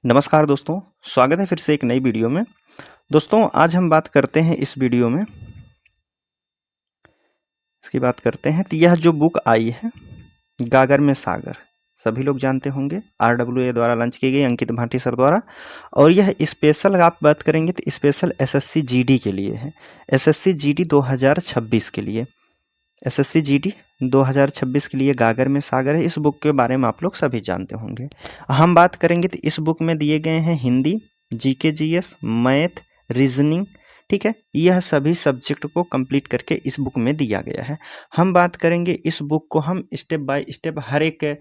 नमस्कार दोस्तों, स्वागत है फिर से एक नई वीडियो में। दोस्तों आज हम बात करते हैं इस वीडियो में इसकी बात करते हैं तो यह जो बुक आई है गागर में सागर, सभी लोग जानते होंगे, RWA द्वारा लॉन्च की गई, अंकित भाटी सर द्वारा। और यह स्पेशल आप बात करेंगे तो स्पेशल SSC GD के लिए है, SSC GD 2026 के लिए, SSC GD 2026 के लिए गागर में सागर है। इस बुक के बारे में आप लोग सभी जानते होंगे। हम बात करेंगे तो इस बुक में दिए गए हैं Hindi, GK GS, math, reasoning, ठीक है। यह सभी सब्जेक्ट को कंप्लीट करके इस बुक में दिया गया है। हम बात करेंगे इस बुक को हम स्टेप बाय स्टेप हर एक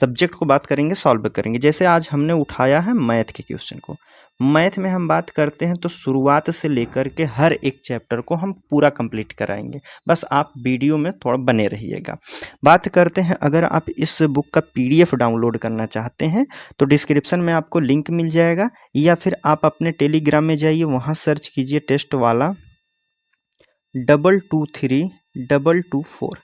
सब्जेक्ट को बात करेंगे, सॉल्व करेंगे। जैसे आज हमने उठाया है मैथ के क्वेश्चन को, मैथ में हम बात करते हैं तो शुरुआत से लेकर के हर एक चैप्टर को हम पूरा कंप्लीट कराएंगे। बस आप वीडियो में थोड़ा बने रहिएगा। बात करते हैं, अगर आप इस बुक का PDF डाउनलोड करना चाहते हैं तो डिस्क्रिप्शन में आपको लिंक मिल जाएगा, या फिर आप अपने टेलीग्राम में जाइए, वहाँ सर्च कीजिए टेस्ट वाला 223224,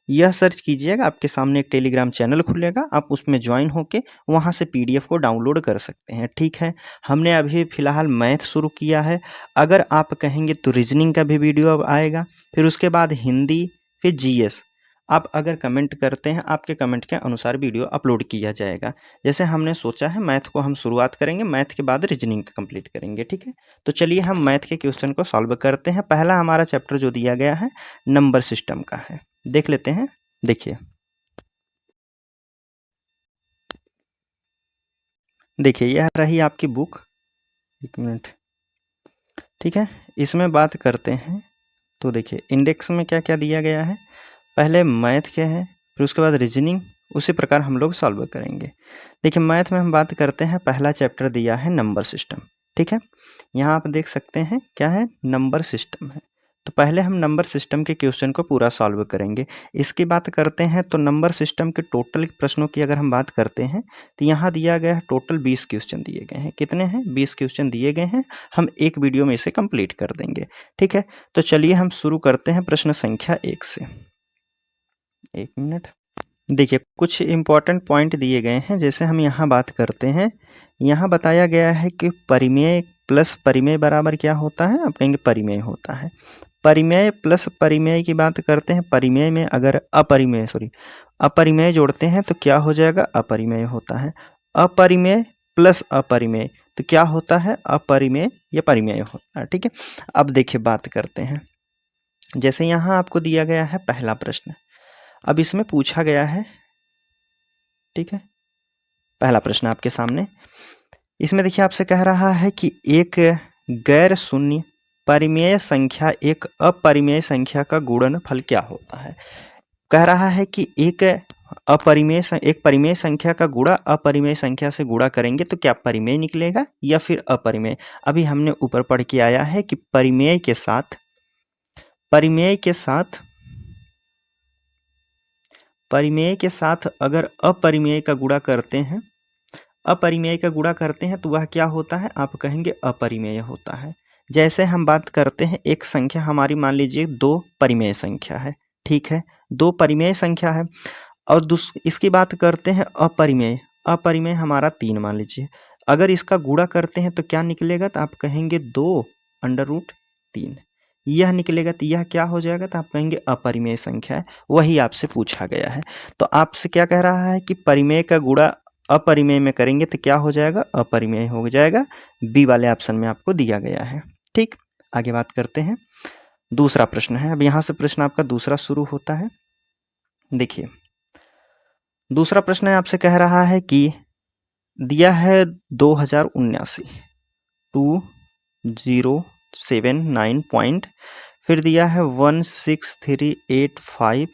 यह सर्च कीजिएगा, आपके सामने एक टेलीग्राम चैनल खुलेगा, आप उसमें ज्वाइन होके वहाँ से PDF को डाउनलोड कर सकते हैं, ठीक है। हमने अभी फ़िलहाल मैथ शुरू किया है, अगर आप कहेंगे तो रीजनिंग का भी वीडियो अब आएगा, फिर उसके बाद हिंदी, फिर GS। आप अगर कमेंट करते हैं, आपके कमेंट के अनुसार वीडियो अपलोड किया जाएगा। जैसे हमने सोचा है मैथ को हम शुरुआत करेंगे, मैथ के बाद रीजनिंग कंप्लीट करेंगे, ठीक है। तो चलिए हम मैथ के क्वेश्चन को सॉल्व करते हैं। पहला हमारा चैप्टर जो दिया गया है नंबर सिस्टम का है, देख लेते हैं। देखिए यह रही आपकी बुक, एक मिनट, ठीक है। इसमें बात करते हैं तो देखिए इंडेक्स में क्या क्या दिया गया है। पहले मैथ क्या है, फिर उसके बाद रीजनिंग, उसी प्रकार हम लोग सॉल्व करेंगे। देखिए मैथ में हम बात करते हैं, पहला चैप्टर दिया है नंबर सिस्टम, ठीक है। यहाँ आप देख सकते हैं क्या है, नंबर सिस्टम है। तो पहले हम नंबर सिस्टम के क्वेश्चन को पूरा सॉल्व करेंगे। इसकी बात करते हैं तो नंबर सिस्टम के टोटल प्रश्नों की अगर हम बात करते हैं तो यहाँ दिया गया है टोटल 20 क्वेश्चन दिए गए हैं। कितने हैं? 20 क्वेश्चन दिए गए हैं। हम एक वीडियो में इसे कंप्लीट कर देंगे, ठीक है। तो चलिए हम शुरू करते हैं प्रश्न संख्या 1 से। एक मिनट, देखिए कुछ इम्पॉर्टेंट पॉइंट दिए गए हैं। जैसे हम यहाँ बात करते हैं, यहाँ बताया गया है कि परिमेय प्लस परिमेय बराबर क्या होता है, आप कहेंगे परिमेय होता है। परिमेय प्लस परिमेय की बात करते हैं, परिमेय में अगर अपरिमेय जोड़ते हैं तो क्या हो जाएगा, अपरिमेय होता है। अपरिमेय प्लस अपरिमेय तो क्या होता है, अपरिमेय या परिमेय होता है, ठीक है। अब देखिए बात करते हैं, जैसे यहाँ आपको दिया गया है पहला प्रश्न, अब इसमें पूछा गया है, ठीक है। पहला प्रश्न आपके सामने, इसमें देखिए आपसे कह रहा है कि एक गैर शून्य परिमेय संख्या एक अपरिमेय संख्या का गुणनफल क्या होता है। कह रहा है कि एक परिमेय संख्या का गुणा अपरिमेय संख्या से गुणा करेंगे तो क्या परिमेय निकलेगा या फिर अपरिमेय। अभी हमने ऊपर पढ़ के आया है कि परिमेय के साथ अगर अपरिमेय का गुणा करते हैं तो वह क्या होता है, आप कहेंगे अपरिमेय होता है। जैसे हम बात करते हैं, एक संख्या हमारी मान लीजिए 2 परिमेय संख्या है, ठीक है, 2 परिमेय संख्या है। और इसकी बात करते हैं अपरिमेय हमारा 3 मान लीजिए, अगर इसका गुणा करते हैं तो क्या निकलेगा, तो आप कहेंगे 2√3, यह निकलेगा। तो यह क्या हो जाएगा, तो आप कहेंगे अपरिमेय संख्या है, वही आपसे पूछा गया है। तो आपसे क्या कह रहा है कि परिमेय का गुणा अपरिमेय में करेंगे तो क्या हो जाएगा, अपरिमेय हो जाएगा। बी वाले ऑप्शन में आपको दिया गया है, ठीक। आगे बात करते हैं, दूसरा प्रश्न है। अब यहाँ से प्रश्न आपका दूसरा शुरू होता है। देखिए दूसरा प्रश्न है, आपसे कह रहा है कि दिया है 2079 2079 पॉइंट, फिर दिया है 16385,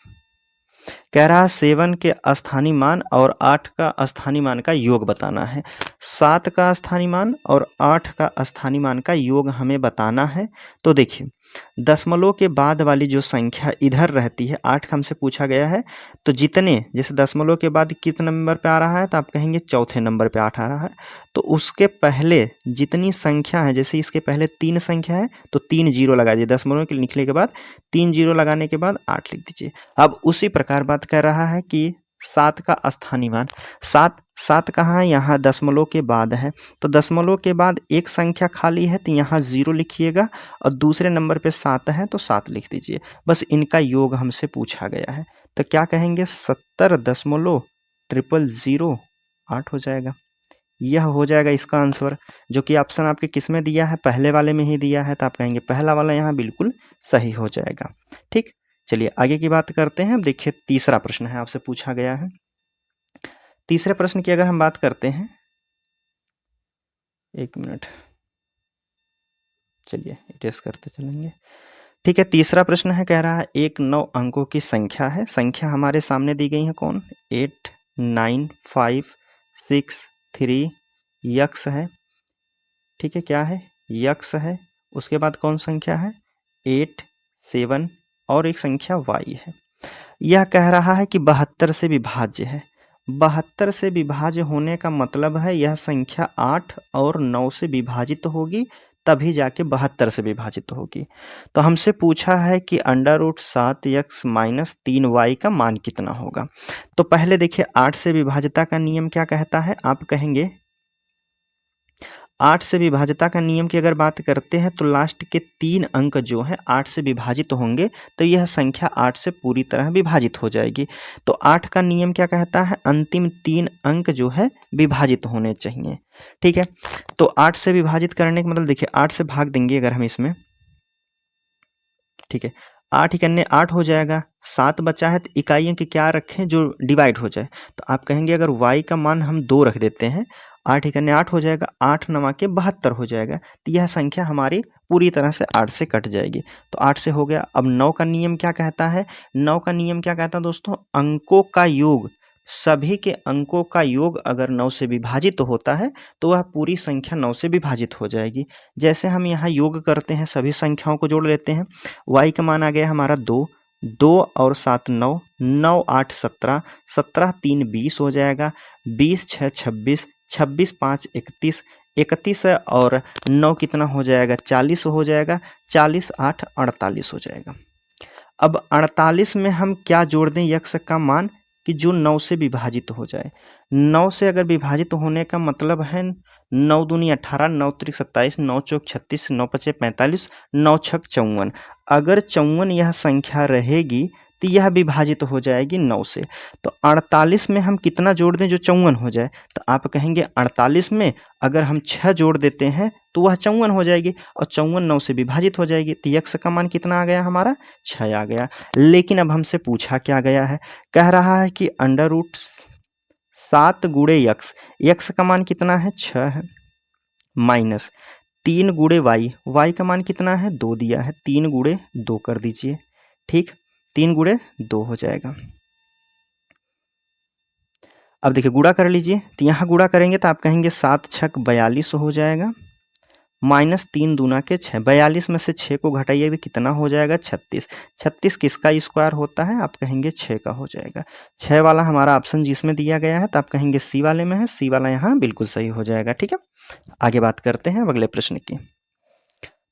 कह रहा है 7 के स्थानीय मान और 8 का स्थानीय मान का योग बताना है। 7 का स्थानीय मान और 8 का स्थानीय मान का योग हमें बताना है। तो देखिए दशमलव के बाद वाली जो संख्या इधर रहती है, 8 का हमसे पूछा गया है, तो जितने, जैसे दशमलव के बाद किस नंबर पे आ रहा है, तो आप कहेंगे चौथे नंबर पे 8 आ रहा है, तो उसके पहले जितनी संख्या है, जैसे इसके पहले 3 संख्या है तो 3 जीरो लगा दीजिए, दशमलव के लिखने के बाद 3 जीरो लगाने के बाद 8 लिख दीजिए। अब उसी प्रकार बात कर रहा है कि 7 का स्थानीय मान। 7 कहाँ है? यहाँ दशमलव के बाद है, तो दशमलव के बाद एक संख्या खाली है तो यहाँ 0 लिखिएगा और दूसरे नंबर पे 7 है तो 7 लिख दीजिए। बस इनका योग हमसे पूछा गया है, तो क्या कहेंगे? 70.00008 हो जाएगा। यह हो जाएगा इसका आंसर, जो कि ऑप्शन आपके किस में दिया है? पहले वाले में ही दिया है, तो आप कहेंगे पहला वाला यहाँ बिल्कुल सही हो जाएगा। ठीक, चलिए आगे की बात करते हैं। अब देखिए तीसरा प्रश्न है, आपसे पूछा गया है। तीसरे प्रश्न की अगर हम बात करते हैं, एक मिनट, चलिए टेस्ट करते चलेंगे। ठीक है, तीसरा प्रश्न है, कह रहा है एक 9 अंकों की संख्या है। संख्या हमारे सामने दी गई है कौन? 8 9 5 6 3 यक्स है। ठीक है, क्या है? यक्स है। उसके बाद कौन संख्या है? 8 7 और एक संख्या y है। यह कह रहा है कि 72 से विभाज्य है। 72 से विभाज्य होने का मतलब है यह संख्या 8 और 9 से विभाजित होगी, तभी जाके 72 से विभाजित होगी। तो हमसे पूछा है कि √7x - 3y का मान कितना होगा। तो पहले देखिए 8 से विभाज्यता का नियम क्या कहता है? आप कहेंगे 8 से विभाज्यता का नियम की अगर बात करते हैं तो लास्ट के 3 अंक जो है 8 से विभाजित होंगे, तो यह संख्या 8 से पूरी तरह विभाजित हो जाएगी। तो 8 का नियम क्या कहता है? अंतिम 3 अंक जो है विभाजित होने चाहिए। ठीक है, तो 8 से विभाजित करने का मतलब देखिए 8 से भाग देंगे अगर हम इसमें, ठीक है, 8 इकन्ने 8 हो जाएगा। 7 बचा है तो इकाइयों के क्या रखें जो डिवाइड हो जाए, तो आप कहेंगे अगर y का मान हम 2 रख देते हैं, 8 इकन्ने 8 हो जाएगा, 8 9 के 72 हो जाएगा। तो यह संख्या हमारी पूरी तरह से 8 से कट जाएगी। तो 8 से हो गया। अब 9 का नियम क्या कहता है? 9 का नियम क्या कहता है दोस्तों? अंकों का योग, सभी के अंकों का योग अगर 9 से विभाजित होता है तो वह पूरी संख्या 9 से विभाजित हो जाएगी। जैसे हम यहाँ योग करते हैं, सभी संख्याओं को जोड़ लेते हैं। y का मान आ गया हमारा 2, 2 और 7 9, 9 8 17, 17 3 20 हो जाएगा, 20 6 26, 26 5 31, 31 और 9 कितना हो जाएगा? 40 हो जाएगा, 40 8 48 हो जाएगा। अब 48 में हम क्या जोड़ दें यक्स का मान कि जो 9 से विभाजित हो जाए। 9 से अगर विभाजित होने का मतलब है 9 दूनी 18, 9 त्रिक 27, 9 चौक 36, 9 पचे 45, 9 छक 54। अगर 54 यह संख्या रहेगी तो यह विभाजित हो जाएगी 9 से। तो 48 में हम कितना जोड़ दें जो 54 हो जाए? तो आप कहेंगे 48 में अगर हम 6 जोड़ देते हैं तो वह 54 हो जाएगी और 54 9 से विभाजित हो जाएगी। तो यक्स का मान कितना आ गया हमारा? 6 आ गया। लेकिन अब हमसे पूछा क्या गया है? कह रहा है कि √7 गुणे यक्स, यक्स का मान कितना है? 6 है, माइनस 3 गुणे वाई, वाई का मान कितना है? 2 दिया है, 3 गुणे 2 कर दीजिए। ठीक, 3 गुणे 2 हो जाएगा। अब देखिए गुणा कर लीजिए, तो यहाँ गुणा करेंगे तो आप कहेंगे 7 छक 42 हो जाएगा, माइनस 3 दूना के 6, 42 में से 6 को घटाइए तो कितना हो जाएगा? 36। 36 किसका स्क्वायर होता है? आप कहेंगे 6 का हो जाएगा। 6 वाला हमारा ऑप्शन जिसमें दिया गया है, तो आप कहेंगे सी वाले में है, सी वाला यहाँ बिल्कुल सही हो जाएगा। ठीक है, आगे बात करते हैं अगले प्रश्न की।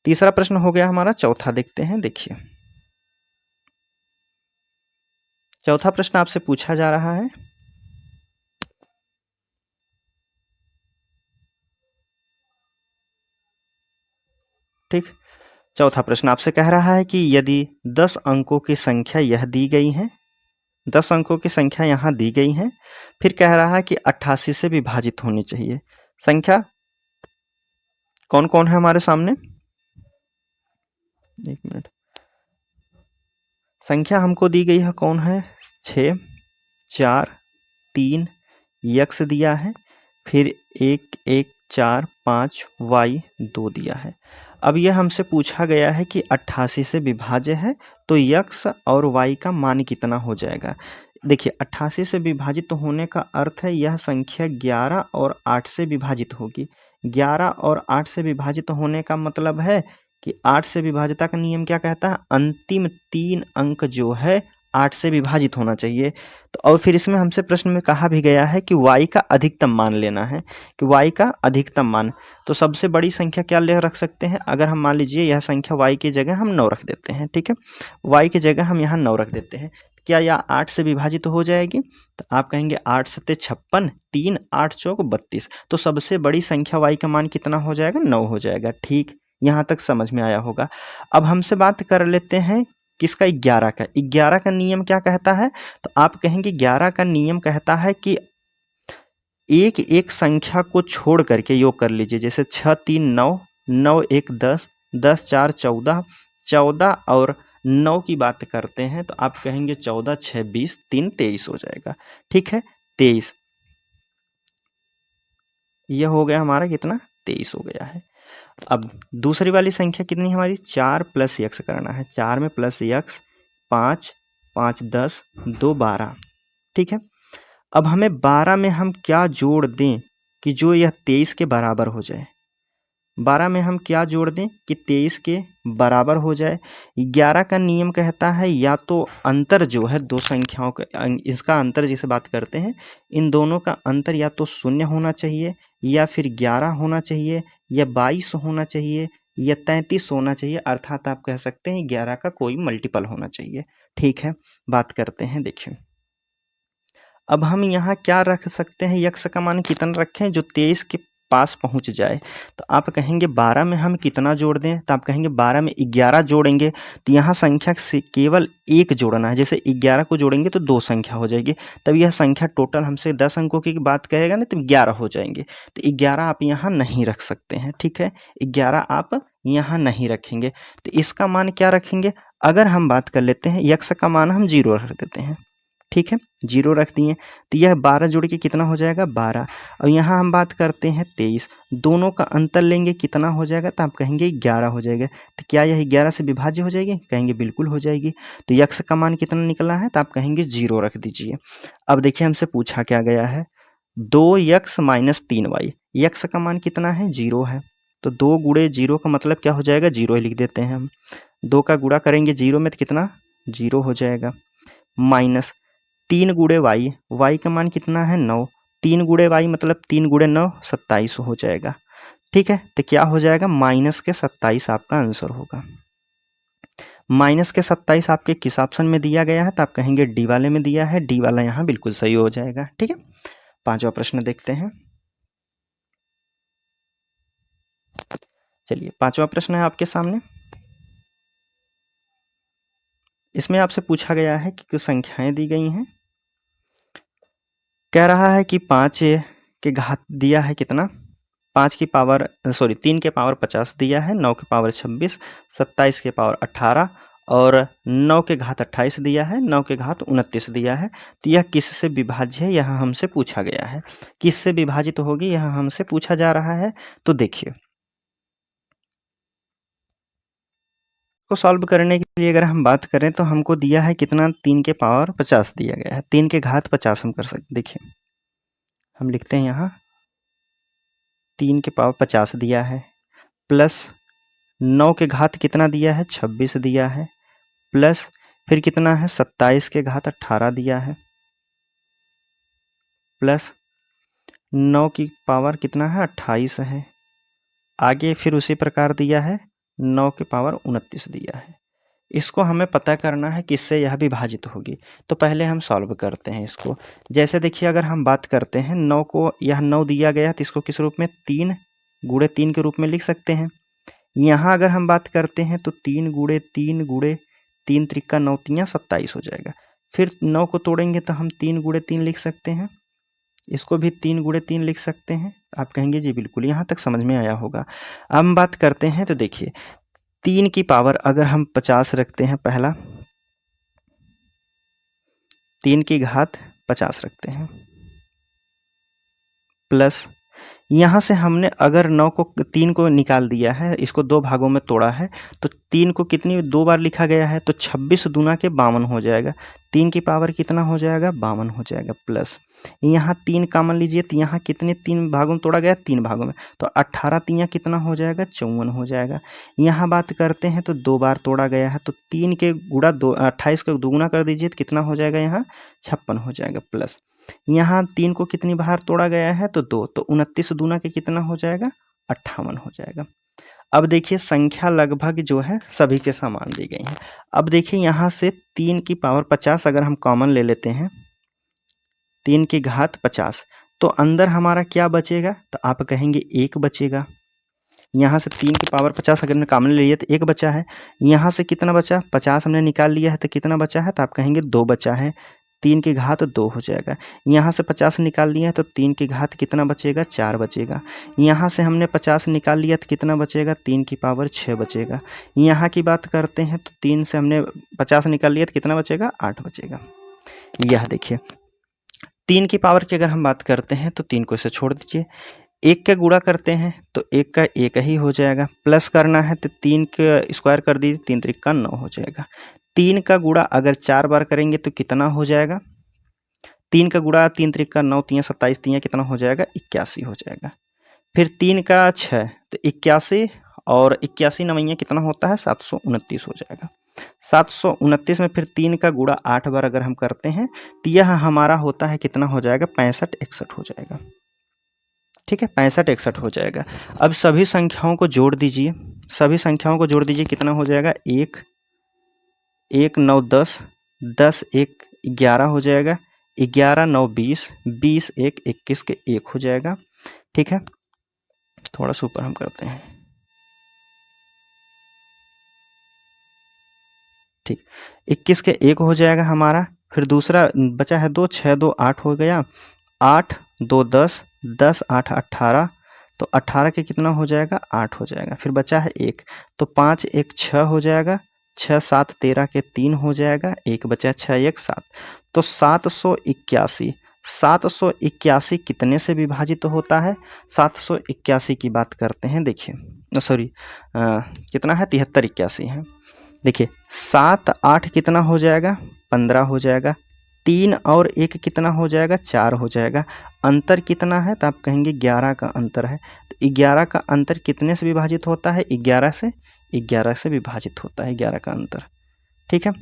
तीसरा प्रश्न हो गया हमारा, चौथा देखते हैं। देखिए चौथा प्रश्न आपसे पूछा जा रहा है, ठीक, चौथा प्रश्न आपसे कह रहा है कि यदि 10 अंकों की संख्या यह दी गई है, 10 अंकों की संख्या यहाँ दी गई है, फिर कह रहा है कि 88 से विभाजित होनी चाहिए। संख्या कौन कौन है हमारे सामने? एक मिनट, संख्या हमको दी गई है कौन है? 6 4 3 यक्स दिया है, फिर 1 1 4 5 y 2 दिया है। अब यह हमसे पूछा गया है कि 88 से विभाज्य है तो यक्स और y का मान कितना हो जाएगा। देखिए 88 से विभाजित होने का अर्थ है यह संख्या 11 और 8 से विभाजित होगी। 11 और 8 से विभाजित होने का मतलब है कि 8 से विभाज्यता का नियम क्या कहता है? अंतिम 3 अंक जो है 8 से विभाजित होना चाहिए। तो और फिर इसमें हमसे प्रश्न में कहा भी गया है कि y का अधिकतम मान लेना है, कि y का अधिकतम मान। तो सबसे बड़ी संख्या क्या ले रख सकते हैं, अगर हम मान लीजिए यह संख्या y की जगह हम 9 रख देते हैं, ठीक है, y की जगह हम यहाँ 9 रख देते हैं, क्या यह 8 से विभाजित हो जाएगी? तो आप कहेंगे 8 सत्ते 56, 3 8 चौक 32। तो सबसे बड़ी संख्या y का मान कितना हो जाएगा? 9 हो जाएगा। ठीक, यहाँ तक समझ में आया होगा। अब हमसे बात कर लेते हैं किसका? 11 का। 11 का नियम क्या कहता है? तो आप कहेंगे 11 का नियम कहता है कि एक एक संख्या को छोड़ करके योग कर लीजिए। जैसे 6 3 9, 9 1 10, 10 4 14, 14 और 9 की बात करते हैं तो आप कहेंगे 14 6 20, 3 23 हो जाएगा। ठीक है, 23, यह हो गया हमारा कितना? 23 हो गया है। अब दूसरी वाली संख्या कितनी हमारी? 4 प्लस यक्स करना है। 4 में प्लस यक्स, 5 5 10, 2 12। ठीक है, अब हमें 12 में हम क्या जोड़ दें कि जो यह 23 के बराबर हो जाए? 12 में हम क्या जोड़ दें कि 23 के बराबर हो जाए? 11 का नियम कहता है या तो अंतर जो है दो संख्याओं का, इसका अंतर जिसे बात करते हैं, इन दोनों का अंतर या तो 0 होना चाहिए या फिर 11 होना चाहिए या 22 होना चाहिए या 33 होना चाहिए, अर्थात आप कह सकते हैं 11 का कोई मल्टीपल होना चाहिए। ठीक है, बात करते हैं। देखिए, अब हम यहाँ क्या रख सकते हैं? यक्स का मान कितना रखें जो 23 के पास पहुँच जाए? तो आप कहेंगे 12 में हम कितना जोड़ दें? तो आप कहेंगे 12 में 11 जोड़ेंगे तो यहाँ संख्या से केवल एक जोड़ना है। जैसे 11 को जोड़ेंगे तो 2 संख्या हो जाएगी, तब यह संख्या टोटल हमसे 10 अंकों की बात करेगा ना, तो 11 हो जाएंगे। तो 11 आप यहाँ नहीं रख सकते हैं। ठीक है, 11 आप यहाँ नहीं रखेंगे। तो इसका मान क्या रखेंगे? अगर हम बात कर लेते हैं यक्स का मान हम 0 रख देते हैं। ठीक है, 0 रख दिए तो यह 12 जोड़ के कितना हो जाएगा? 12। और यहाँ हम बात करते हैं 23, दोनों का अंतर लेंगे कितना हो जाएगा? तो आप कहेंगे 11 हो जाएगा। तो क्या यह 11 से विभाज्य हो जाएगी? कहेंगे बिल्कुल हो जाएगी। तो यक्स का मान कितना निकला है? तो आप कहेंगे 0 रख दीजिए। अब देखिए हमसे पूछा क्या गया है, 2x माइनस 3y। यक्स का मान कितना है? 0 है। तो 2 गुणे 0 का मतलब क्या हो जाएगा? 0 ही लिख देते हैं हम। 2 का गुणा करेंगे 0 में तो कितना? 0 हो जाएगा। माइनस 3 गुणे वाई, वाई का मान कितना है? 9। 3 गुणे वाई मतलब 3 गुणे 9 27 हो जाएगा। ठीक है, तो क्या हो जाएगा? माइनस के 27 आपका आंसर होगा। माइनस के 27 आपके किस ऑप्शन में दिया गया है? तो आप कहेंगे डी वाले में दिया है। डी वाला यहाँ बिल्कुल सही हो जाएगा। ठीक है, 5वां प्रश्न देखते हैं। चलिए, 5वां प्रश्न है आपके सामने। इसमें आपसे पूछा गया है कि कुछ संख्याएं दी गई हैं। कह रहा है कि 5 के घात दिया है कितना? 3 के पावर 50 दिया है, 9 के पावर 26, 27 के पावर 18 और 9 के घात 28 दिया है, 9 के घात 29 दिया है। तो यह किससे विभाज्य है? यह हमसे पूछा गया है। किससे विभाजित होगी यह हमसे पूछा जा रहा है। तो देखिए, को सॉल्व करने के लिए अगर हम बात करें तो हमको दिया है कितना? 3 के पावर 50 दिया गया है। 3 के घात 50 हम कर सकते। देखिए, हम लिखते हैं यहाँ 3 के पावर 50 दिया है, प्लस 9 के घात कितना दिया है? 26 दिया है, प्लस फिर कितना है? 27 के घात 18 दिया है, प्लस 9 की पावर कितना है? 28 है। आगे फिर उसी प्रकार दिया है, 9 के पावर 29 दिया है। इसको हमें पता करना है किससे यह विभाजित होगी। तो पहले हम सॉल्व करते हैं इसको। जैसे देखिए, अगर हम बात करते हैं 9 को, यह 9 दिया गया है तो इसको किस रूप में? 3 गुणे 3 के रूप में लिख सकते हैं। यहाँ अगर हम बात करते हैं तो 3 गुणे 3 गुणे 3 त्रिका 9 तियाँ 27 हो जाएगा। फिर 9 को तोड़ेंगे तो हम 3 गुणे 3 लिख सकते हैं। इसको भी 3 गुणे 3 लिख सकते हैं। आप कहेंगे जी बिल्कुल, यहाँ तक समझ में आया होगा। अब हम बात करते हैं तो देखिए, 3 की पावर अगर हम 50 रखते हैं, पहला 3 की घात 50 रखते हैं, प्लस यहाँ से हमने अगर 9 को 3 को निकाल दिया है, इसको 2 भागों में तोड़ा है, तो 3 को कितनी 2 बार लिखा गया है, तो 26 दूना के 52 हो जाएगा। 3 की पावर कितना हो जाएगा, 52 हो जाएगा। प्लस यहाँ 3 कॉमन लीजिए, तो यहाँ कितने 3 भागों में तोड़ा गया, 3 भागों में, तो 18 3 कितना हो जाएगा, 54 हो जाएगा। यहाँ बात करते हैं तो 2 बार तोड़ा गया है, तो 3 के गुणा 28 को दोगुना कर दीजिए, तो कितना हो जाएगा, यहाँ 56 हो जाएगा। प्लस यहाँ 3 को कितनी बार तोड़ा गया है, तो 2, तो 29 दूना के कितना हो जाएगा, 58 हो जाएगा। अब देखिए संख्या लगभग जो है सभी के समान दी गई है। अब देखिए यहाँ से 3 की पावर 50 अगर हम कॉमन ले लेते हैं, 3 की घात 50, तो अंदर हमारा क्या बचेगा, तो आप कहेंगे 1 बचेगा। यहाँ से 3 की पावर 50 अगर हमने कॉमन ले लिया तो 1 बचा है। यहाँ से कितना बचा, 50 हमने निकाल लिया है, तो कितना बचा है, तो आप कहेंगे 2 बचा है। 3 की घात 2 हो जाएगा। यहाँ से 50 निकाल लिया है, तो 3 की घात कितना बचेगा, 4 बचेगा। यहाँ से हमने 50 निकाल लिया तो कितना बचेगा, 3 की पावर 6 बचेगा। यहाँ की बात करते हैं तो 3 से हमने 50 निकाल लिया तो कितना बचेगा, 8 बचेगा। यह देखिए 3 की पावर की अगर हम बात करते हैं तो 3 को इसे छोड़ दीजिए, 1 का गुणा करते हैं तो 1 का 1 ही हो जाएगा। प्लस करना है तो 3 का स्क्वायर कर दीजिए, 3 त्रिक का 9 हो जाएगा। 3 का गुणा अगर 4 बार करेंगे तो कितना हो जाएगा, 3 का गुणा 3 त्रिक का 9, 3 27, 3 कितना हो जाएगा, 81 हो जाएगा। फिर 3 का 6 तो 81, और 81 नवैया कितना होता है, 729 हो जाएगा। 729 में फिर 3 का गुणा 8 बार अगर हम करते हैं तो यह हमारा होता है कितना हो जाएगा, 65 61 हो जाएगा। ठीक है, 65 61 हो जाएगा। अब सभी संख्याओं को जोड़ दीजिए, सभी संख्याओं को जोड़ दीजिए, कितना हो जाएगा, 1 1 9 10, 10 1 11 हो जाएगा, 11 9 20, 20 1 21 के 1 हो जाएगा। ठीक है, थोड़ा सा ऊपर हम करते हैं। ठीक, 21 के 1 हो जाएगा हमारा। फिर दूसरा बचा है 2, 6 2 8 हो गया, 8 2 10, 10 8 18, तो 18 के कितना हो जाएगा, 8 हो जाएगा। फिर बचा है 1, तो 5 1 6 हो जाएगा, 6 7 13 के 3 हो जाएगा, 1 बचा, 6 1 7, तो 781। 781 कितने से विभाजित होता है, 781 की बात करते हैं। देखिए सॉरी कितना है, 73 81 है। देखिए 7 8 कितना हो जाएगा, 15 हो जाएगा। 3 और 1 कितना हो जाएगा, 4 हो जाएगा। अंतर कितना है, तो आप कहेंगे 11 का अंतर है। तो 11 का अंतर कितने से विभाजित होता है, 11 से विभाजित होता है 11 का अंतर। ठीक है,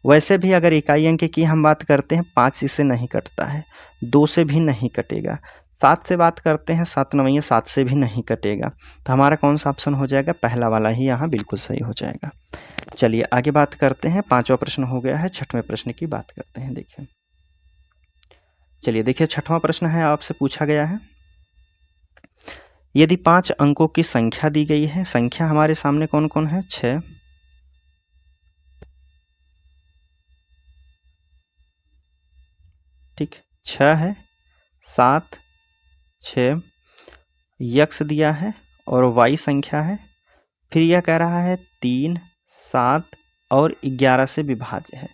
वैसे भी अगर इकाई अंक की हम बात करते हैं, 5 इससे नहीं कटता है, 2 से भी नहीं कटेगा। 7 से बात करते हैं, 7 9 7 से भी नहीं कटेगा। तो हमारा कौन सा ऑप्शन हो जाएगा, पहला वाला ही यहाँ बिल्कुल सही हो जाएगा। चलिए आगे बात करते हैं, 5वां प्रश्न हो गया है, 6वें प्रश्न की बात करते हैं। देखिए चलिए देखिए 6वां प्रश्न है, आपसे पूछा गया है, यदि 5 अंकों की संख्या दी गई है, संख्या हमारे सामने कौन कौन है, 6, ठीक 6 है, 7 6 यक्स दिया है और वाई संख्या है। फिर यह कह रहा है 3 7 और 11 से विभाज्य है।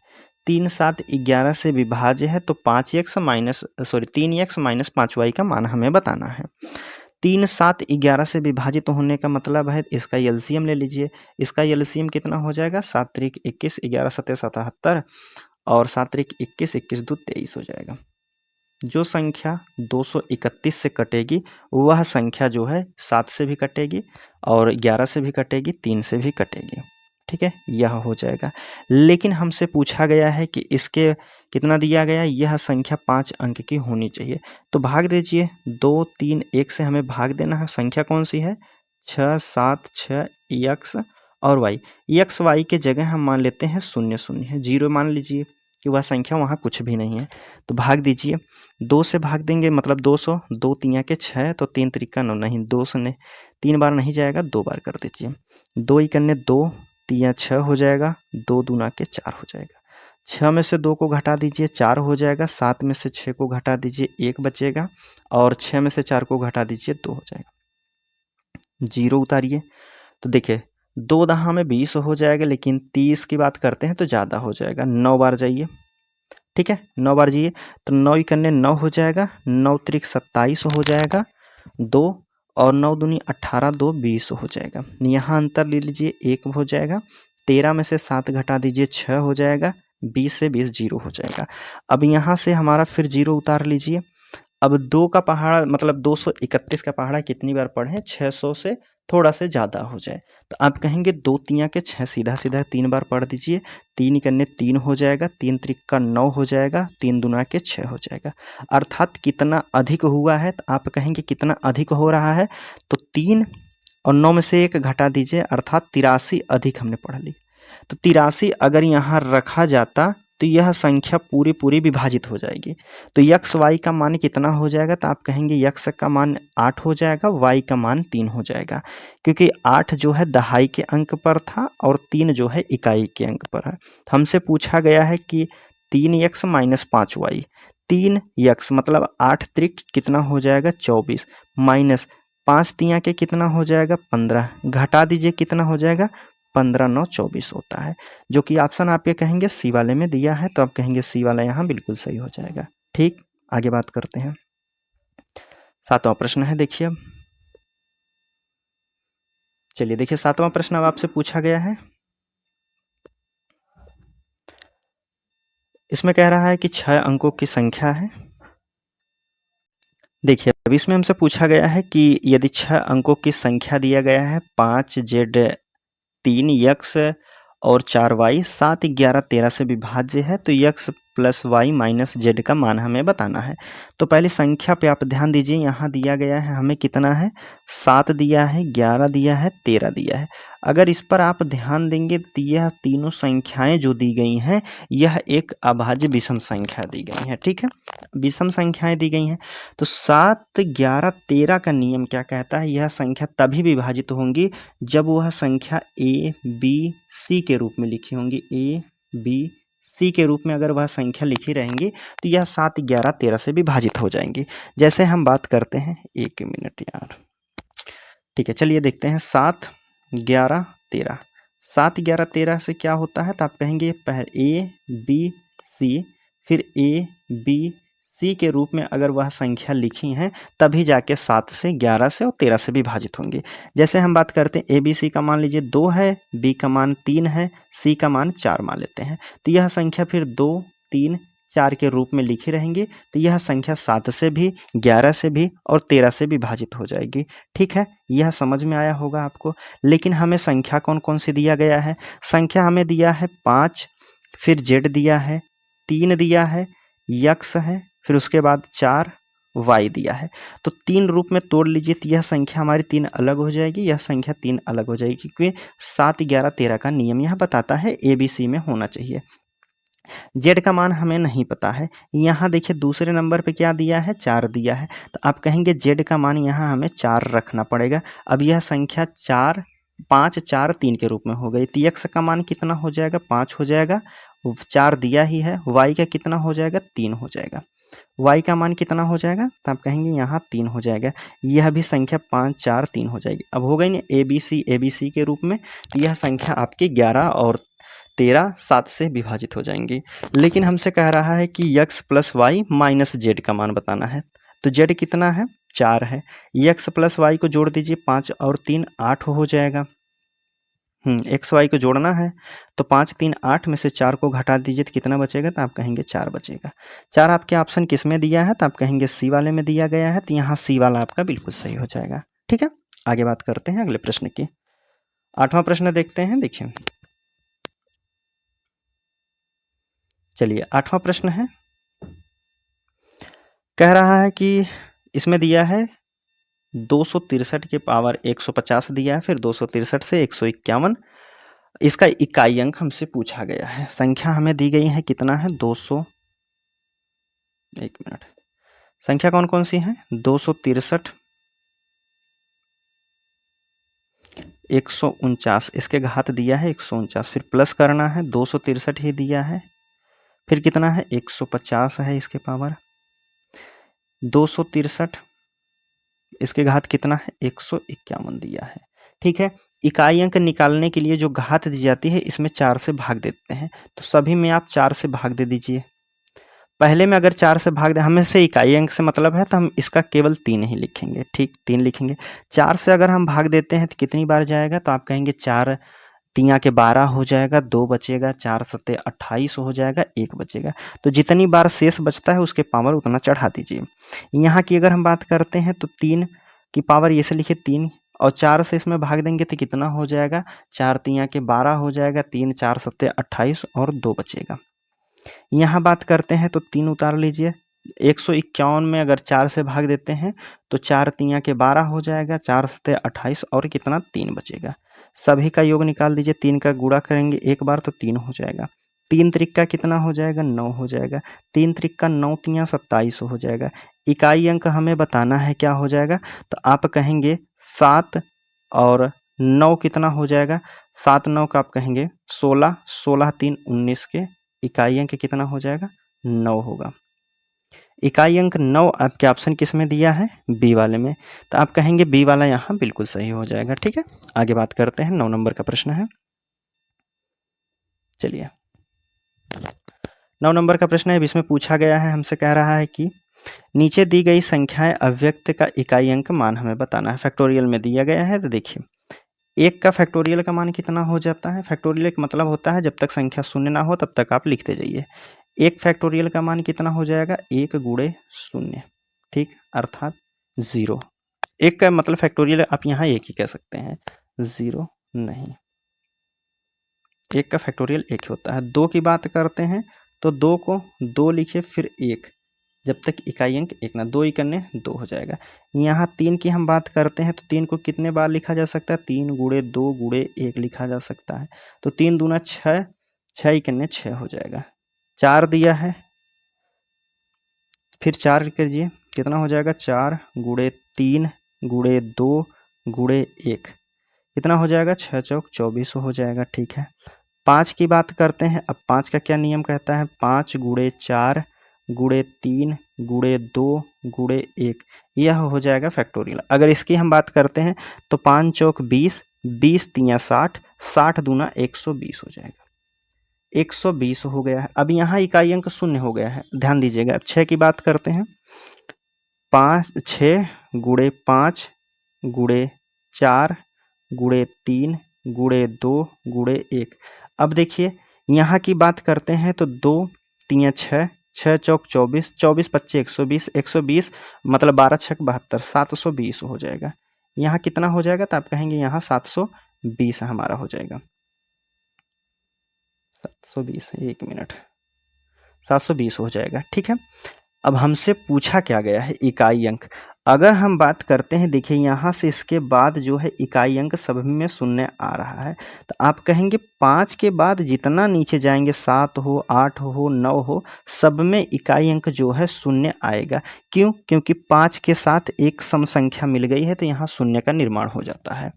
3 7 11 से विभाज्य है, तो 5x minus 3x minus 5y का मान हमें बताना है। 3 7 11 से विभाजित होने का मतलब है, इसका एलसीएम ले लीजिए। इसका एलसीएम कितना हो जाएगा, 7 त्रिक 21, 11 सत्ते 77 और 7 त्रिक 21, 21 दो 23 हो जाएगा। जो संख्या 231 से कटेगी वह संख्या जो है 7 से भी कटेगी और 11 से भी कटेगी, 3 से भी कटेगी। ठीक है, यह हो जाएगा। लेकिन हमसे पूछा गया है कि इसके कितना दिया गया, यह संख्या 5 अंक की होनी चाहिए। तो भाग दीजिए, 2 3 1 से हमें भाग देना है। संख्या कौन सी है, 6 7 6 x और y। x y के जगह हम मान लेते हैं 0 0 है, 0 मान लीजिए कि वह संख्या वहाँ कुछ भी नहीं है। तो भाग दीजिए, 2 से भाग देंगे मतलब 200, 2 3 के 6, तो 3 त्रिका 9, नहीं 2 से 3 बार नहीं जाएगा, 2 बार कर दीजिए। 2 इकन्ने 2, 3 6 हो जाएगा, 2 दूना के 4 हो जाएगा। 6 में से 2 को घटा दीजिए, 4 हो जाएगा। 7 में से 6 को घटा दीजिए, 1 बचेगा और 6 में से 4 को घटा दीजिए, 2 हो जाएगा। 0 उतारिए तो देखिए 2 दहा में 20 हो जाएगा, लेकिन 30 की बात करते हैं तो ज़्यादा हो जाएगा। 9 बार जाइए, ठीक है 9 बार जाइए, तो 9 इकन्ने 9 हो जाएगा, 9 त्रिक 27 हो जाएगा, 2 और 9 दूनी 18, 2 20 हो जाएगा। यहाँ अंतर ले लीजिए 1 हो जाएगा। 13 में से 7 घटा दीजिए 6 हो जाएगा। 20 से 20 जीरो हो जाएगा। अब यहाँ से हमारा फिर जीरो उतार लीजिए। अब 2 का पहाड़ा मतलब 231 का पहाड़ा कितनी बार पढ़ें? 600 से थोड़ा से ज़्यादा हो जाए तो आप कहेंगे 2 तियाँ के 6 सीधा सीधा 3 बार पढ़ दीजिए। 3 करने 3 हो जाएगा। 3 त्रिक 9 हो जाएगा। 3 दूना के 6 हो जाएगा। अर्थात कितना अधिक हुआ है तो आप कहेंगे कितना अधिक हो रहा है तो 3 और 9 में से 1 घटा दीजिए अर्थात 83 अधिक हमने पढ़ ली। तो 83 अगर यहाँ रखा जाता तो यह संख्या पूरी विभाजित हो जाएगी। तो यक्स वाई का मान कितना हो जाएगा तो आप कहेंगे यक्स का मान 8 हो जाएगा, वाई का मान 3 हो जाएगा, क्योंकि 8 जो है दहाई के अंक पर था और 3 जो है इकाई के अंक पर है। हमसे पूछा गया है कि 3x माइनस 5y, 3x मतलब 8 त्रिक कितना हो जाएगा 24 माइनस 5 तियाँ के कितना हो जाएगा 15, घटा दीजिए कितना हो जाएगा 15 9 24 होता है, जो कि ऑप्शन आपके कहेंगे सी वाले में दिया है। तो आप कहेंगे सी वाला यहाँ बिल्कुल सही हो जाएगा। ठीक, आगे बात करते हैं। 7वां प्रश्न है, देखिए अब। चलिए देखिए 7वां प्रश्न अब आपसे पूछा गया है। इसमें कह रहा है कि 6 अंकों की संख्या है। देखिए अब इसमें हमसे पूछा गया है कि यदि 6 अंकों की संख्या दिया गया है 5 जेड 3 यक्स और 4 वाई 7 11 13 से विभाज्य है तो x plus y minus z का मान हमें बताना है। तो पहले संख्या पे आप ध्यान दीजिए, यहाँ दिया गया है हमें कितना है 7 दिया है, 11 दिया है, 13 दिया है। अगर इस पर आप ध्यान देंगे तो यह तीनों संख्याएं जो दी गई हैं यह एक अभाज्य विषम संख्या दी गई है। ठीक है, विषम संख्याएं दी गई हैं। तो 7 11 13 का नियम क्या कहता है, यह संख्या तभी विभाजित होंगी जब वह संख्या ए बी सी के रूप में लिखी होंगी। ए बी सी के रूप में अगर वह संख्या लिखी रहेंगी तो यह 7 11 13 से विभाजित हो जाएंगी। जैसे हम बात करते हैं, 1 मिनट यार, ठीक है चलिए देखते हैं। 7 11 13, 7 11 13 से क्या होता है तो आप कहेंगे पहले ए बी सी, फिर ए बी सी के रूप में अगर वह संख्या लिखी हैं तभी जाके 7 से 11 से और 13 से विभाजित होंगे। जैसे हम बात करते हैं ए बी सी का मान लीजिए 2 है, बी का मान 3 है, सी का मान 4 मान लेते हैं तो यह संख्या फिर 2 3 4 के रूप में लिखी रहेंगी। तो यह संख्या 7 से भी 11 से भी और 13 से विभाजित हो जाएगी। ठीक है, यह समझ में आया होगा आपको। लेकिन हमें संख्या कौन कौन सी दिया गया है, संख्या हमें दिया है 5, फिर जेड दिया है, 3 दिया है, यक्स है, फिर उसके बाद 4 वाई दिया है। तो 3 रूप में तोड़ लीजिए तो यह संख्या हमारी 3 अलग हो जाएगी, यह संख्या 3 अलग हो जाएगी, क्योंकि 7 11 13 का नियम यह बताता है ए बी सी में होना चाहिए। जेड का मान हमें नहीं पता है। यहाँ देखिए दूसरे नंबर पे क्या दिया है 4 दिया है, तो आप कहेंगे जेड का मान यहाँ हमें 4 रखना पड़ेगा। अब यह संख्या 4 5 4 3 के रूप में हो गई तो यक्स का मान कितना हो जाएगा 5 हो जाएगा, 4 दिया ही है। वाई का कितना हो जाएगा 3 हो जाएगा। वाई का मान कितना हो जाएगा तो आप कहेंगे यहाँ 3 हो जाएगा। यह भी संख्या 5 4 3 हो जाएगी। अब हो गई ना ए बी सी के रूप में, तो यह संख्या आपकी 11 और 13 7 से विभाजित हो जाएंगी। लेकिन हमसे कह रहा है कि x plus y minus z का मान बताना है। तो जेड कितना है 4 है, यक्स प्लस वाई को जोड़ दीजिए 5 और 3 8 हो जाएगा। एक्स वाई को जोड़ना है तो 5 3 8 में से 4 को घटा दीजिए तो कितना बचेगा तो आप कहेंगे 4 बचेगा। 4 आपके ऑप्शन किस में दिया है तो आप कहेंगे सी वाले में दिया गया है, तो यहाँ सी वाला आपका बिल्कुल सही हो जाएगा। ठीक है, आगे बात करते हैं अगले प्रश्न की। 8वां प्रश्न देखते हैं। देखिए चलिए 8वां प्रश्न है, कह रहा है कि इसमें दिया है 263 के पावर 150 दिया है, फिर 263 से 151 इसका इकाई अंक हमसे पूछा गया है। संख्या हमें दी गई है कितना है 200, 1 मिनट, संख्या कौन कौन सी है 263 149, इसके घात दिया है 149, फिर प्लस करना है 263 ही दिया है, फिर कितना है 150 है इसके पावर 263, इसके घात कितना है 151 दिया है। ठीक है, इकाई अंक निकालने के लिए जो घात दी जाती है इसमें 4 से भाग देते हैं, तो सभी में आप 4 से भाग दे दीजिए। पहले में अगर 4 से भाग दें, हमें से इकाई अंक से मतलब है तो हम इसका केवल 3 ही लिखेंगे, ठीक 3 लिखेंगे। 4 से अगर हम भाग देते हैं तो कितनी बार जाएगा, तो आप कहेंगे 4 तिया के 12 हो जाएगा, 2 बचेगा, 4 सत्ते 28 हो जाएगा, 1 बचेगा। तो जितनी बार शेष बचता है उसके पावर उतना चढ़ा दीजिए। यहाँ की अगर हम बात करते हैं तो 3 की पावर ये से लिखिए 3, और 4 से इसमें भाग देंगे तो कितना हो जाएगा, 4 तिया के 12 हो जाएगा, 3 4 सत्ते 28 और 2 बचेगा। यहाँ बात करते हैं तो 3 उतार लीजिए, 151 में अगर 4 से भाग देते हैं तो 4 तिया के 12 हो जाएगा, 4 सत्ते 28 और कितना 3 बचेगा। सभी का योग निकाल दीजिए, 3 का गुणा करेंगे एक बार तो 3 हो जाएगा, 3 त्रिक कितना हो जाएगा 9 हो जाएगा, 3 त्रिक 9 तिया 27 हो जाएगा। इकाई अंक हमें बताना है क्या हो जाएगा, तो आप कहेंगे 7 और 9 कितना हो जाएगा, 7 9 का आप कहेंगे 16, 16 3 19 के इकाई अंक कितना हो जाएगा 9 होगा। इकाई अंक 9 आपके ऑप्शन किस में दिया है, बी वाले में, तो आप कहेंगे बी वाला यहाँ बिल्कुल सही हो जाएगा। ठीक है, आगे बात करते हैं, 9 नंबर का प्रश्न है। चलिए 9 नंबर का प्रश्न है, इसमें पूछा गया है, हमसे कह रहा है कि नीचे दी गई संख्याएं अव्यक्त का इकाई अंक मान हमें बताना है। फैक्टोरियल में दिया गया है, तो देखिए 1 का फैक्टोरियल का मान कितना हो जाता है, फैक्टोरियल का मतलब होता है जब तक संख्या शून्य ना हो तब तक आप लिखते जाइए। 1 फैक्टोरियल का मान कितना हो जाएगा, 1 गुणे 0, ठीक, अर्थात 0। 1 का मतलब फैक्टोरियल आप यहाँ 1 ही कह सकते हैं, 0 नहीं, 1 का फैक्टोरियल 1 होता है। 2 की बात करते हैं तो 2 को 2 लिखिए फिर 1, जब तक इकाई अंक 1 ना, 2 इकन्ने 2 हो जाएगा। यहाँ 3 की हम बात करते हैं तो 3 को कितने बार लिखा जा सकता है, 3 गुणे 2 गुणे 1 लिखा जा सकता है, तो 3 दूना 6, 6 इकन्ने 6 हो जाएगा। 4 दिया है, फिर 4 कीजिए कितना हो जाएगा, 4 गुणे 3 गुणे 2 गुणे 1 कितना हो जाएगा, 6 चौक 24 हो जाएगा। ठीक है, 5 की बात करते हैं। अब 5 का क्या नियम कहता है, 5 गुणे 4 गुणे 3 गुणे 2 गुणे 1, यह हो जाएगा फैक्टोरियल। अगर इसकी हम बात करते हैं तो 5 चौक 20, 20 तिया 60, 60 दूना 120 हो जाएगा, 120 हो गया है। अब यहाँ इकाई अंक शून्य हो गया है, ध्यान दीजिएगा। अब 6 की बात करते हैं, 6 गुणे 5 गुणे 4 गुणे 3 गुणे 2 गुणे 1। अब देखिए यहाँ की बात करते हैं तो 2 तिया 6, 6 चौक 24, 24 पच्चे 120, 120 मतलब 12 छक 72, 720 हो जाएगा। यहाँ कितना हो जाएगा, तो आप कहेंगे यहाँ 720 हमारा हो जाएगा, 720, 1 मिनट, 720 हो जाएगा। ठीक है, अब हमसे पूछा क्या गया है, इकाई अंक। अगर हम बात करते हैं, देखिए यहाँ से इसके बाद जो है इकाई अंक सभी में शून्य आ रहा है, तो आप कहेंगे 5 के बाद जितना नीचे जाएंगे, 7 हो 8 हो 9 हो, सब में इकाई अंक जो है शून्य आएगा। क्यों, क्योंकि 5 के साथ एक सम संख्या मिल गई है तो यहाँ शून्य का निर्माण हो जाता है।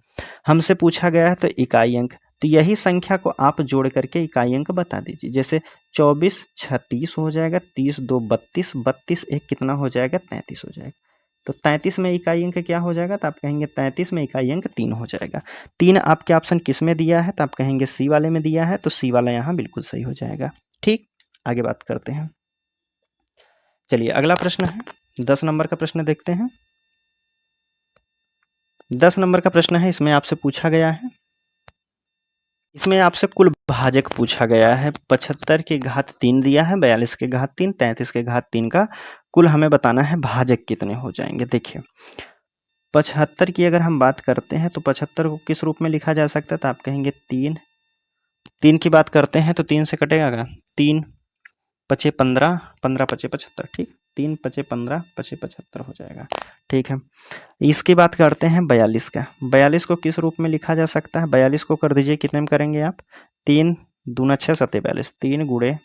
हमसे पूछा गया है तो इकाई अंक, तो यही संख्या को आप जोड़ करके इकाई अंक बता दीजिए। जैसे 24 36 हो जाएगा, 30 2 32, 32 1 कितना हो जाएगा, 33 हो जाएगा। तो 33 में इकाई अंक क्या हो जाएगा, तो आप कहेंगे 33 में इकाई अंक 3 हो जाएगा। 3 आपके ऑप्शन किस में दिया है, तो आप कहेंगे सी वाले में दिया है, तो सी वाला यहाँ बिल्कुल सही हो जाएगा। ठीक, आगे बात करते हैं। चलिए अगला प्रश्न है, 10 नंबर का प्रश्न देखते हैं। 10 नंबर का प्रश्न है, इसमें आपसे पूछा गया है, इसमें आपसे कुल भाजक पूछा गया है। 75 के घात 3 दिया है, 42 के घात 3, 33 के घात 3 का कुल हमें बताना है भाजक कितने हो जाएंगे। देखिए 75 की अगर हम बात करते हैं तो 75 को किस रूप में लिखा जा सकता है, तो आप कहेंगे 3 की बात करते हैं तो 3 से कटेगा क्या, 3 पचे 15, 15 पचे 75, ठीक, 3 पचे 15 पचे 75 हो जाएगा। ठीक है, इसकी बात करते हैं 42 का। 42 को किस रूप में लिखा जा सकता है, 42 को कर दीजिए, कितने में करेंगे आप, 3 दूना 6 7 42, 3 गुणे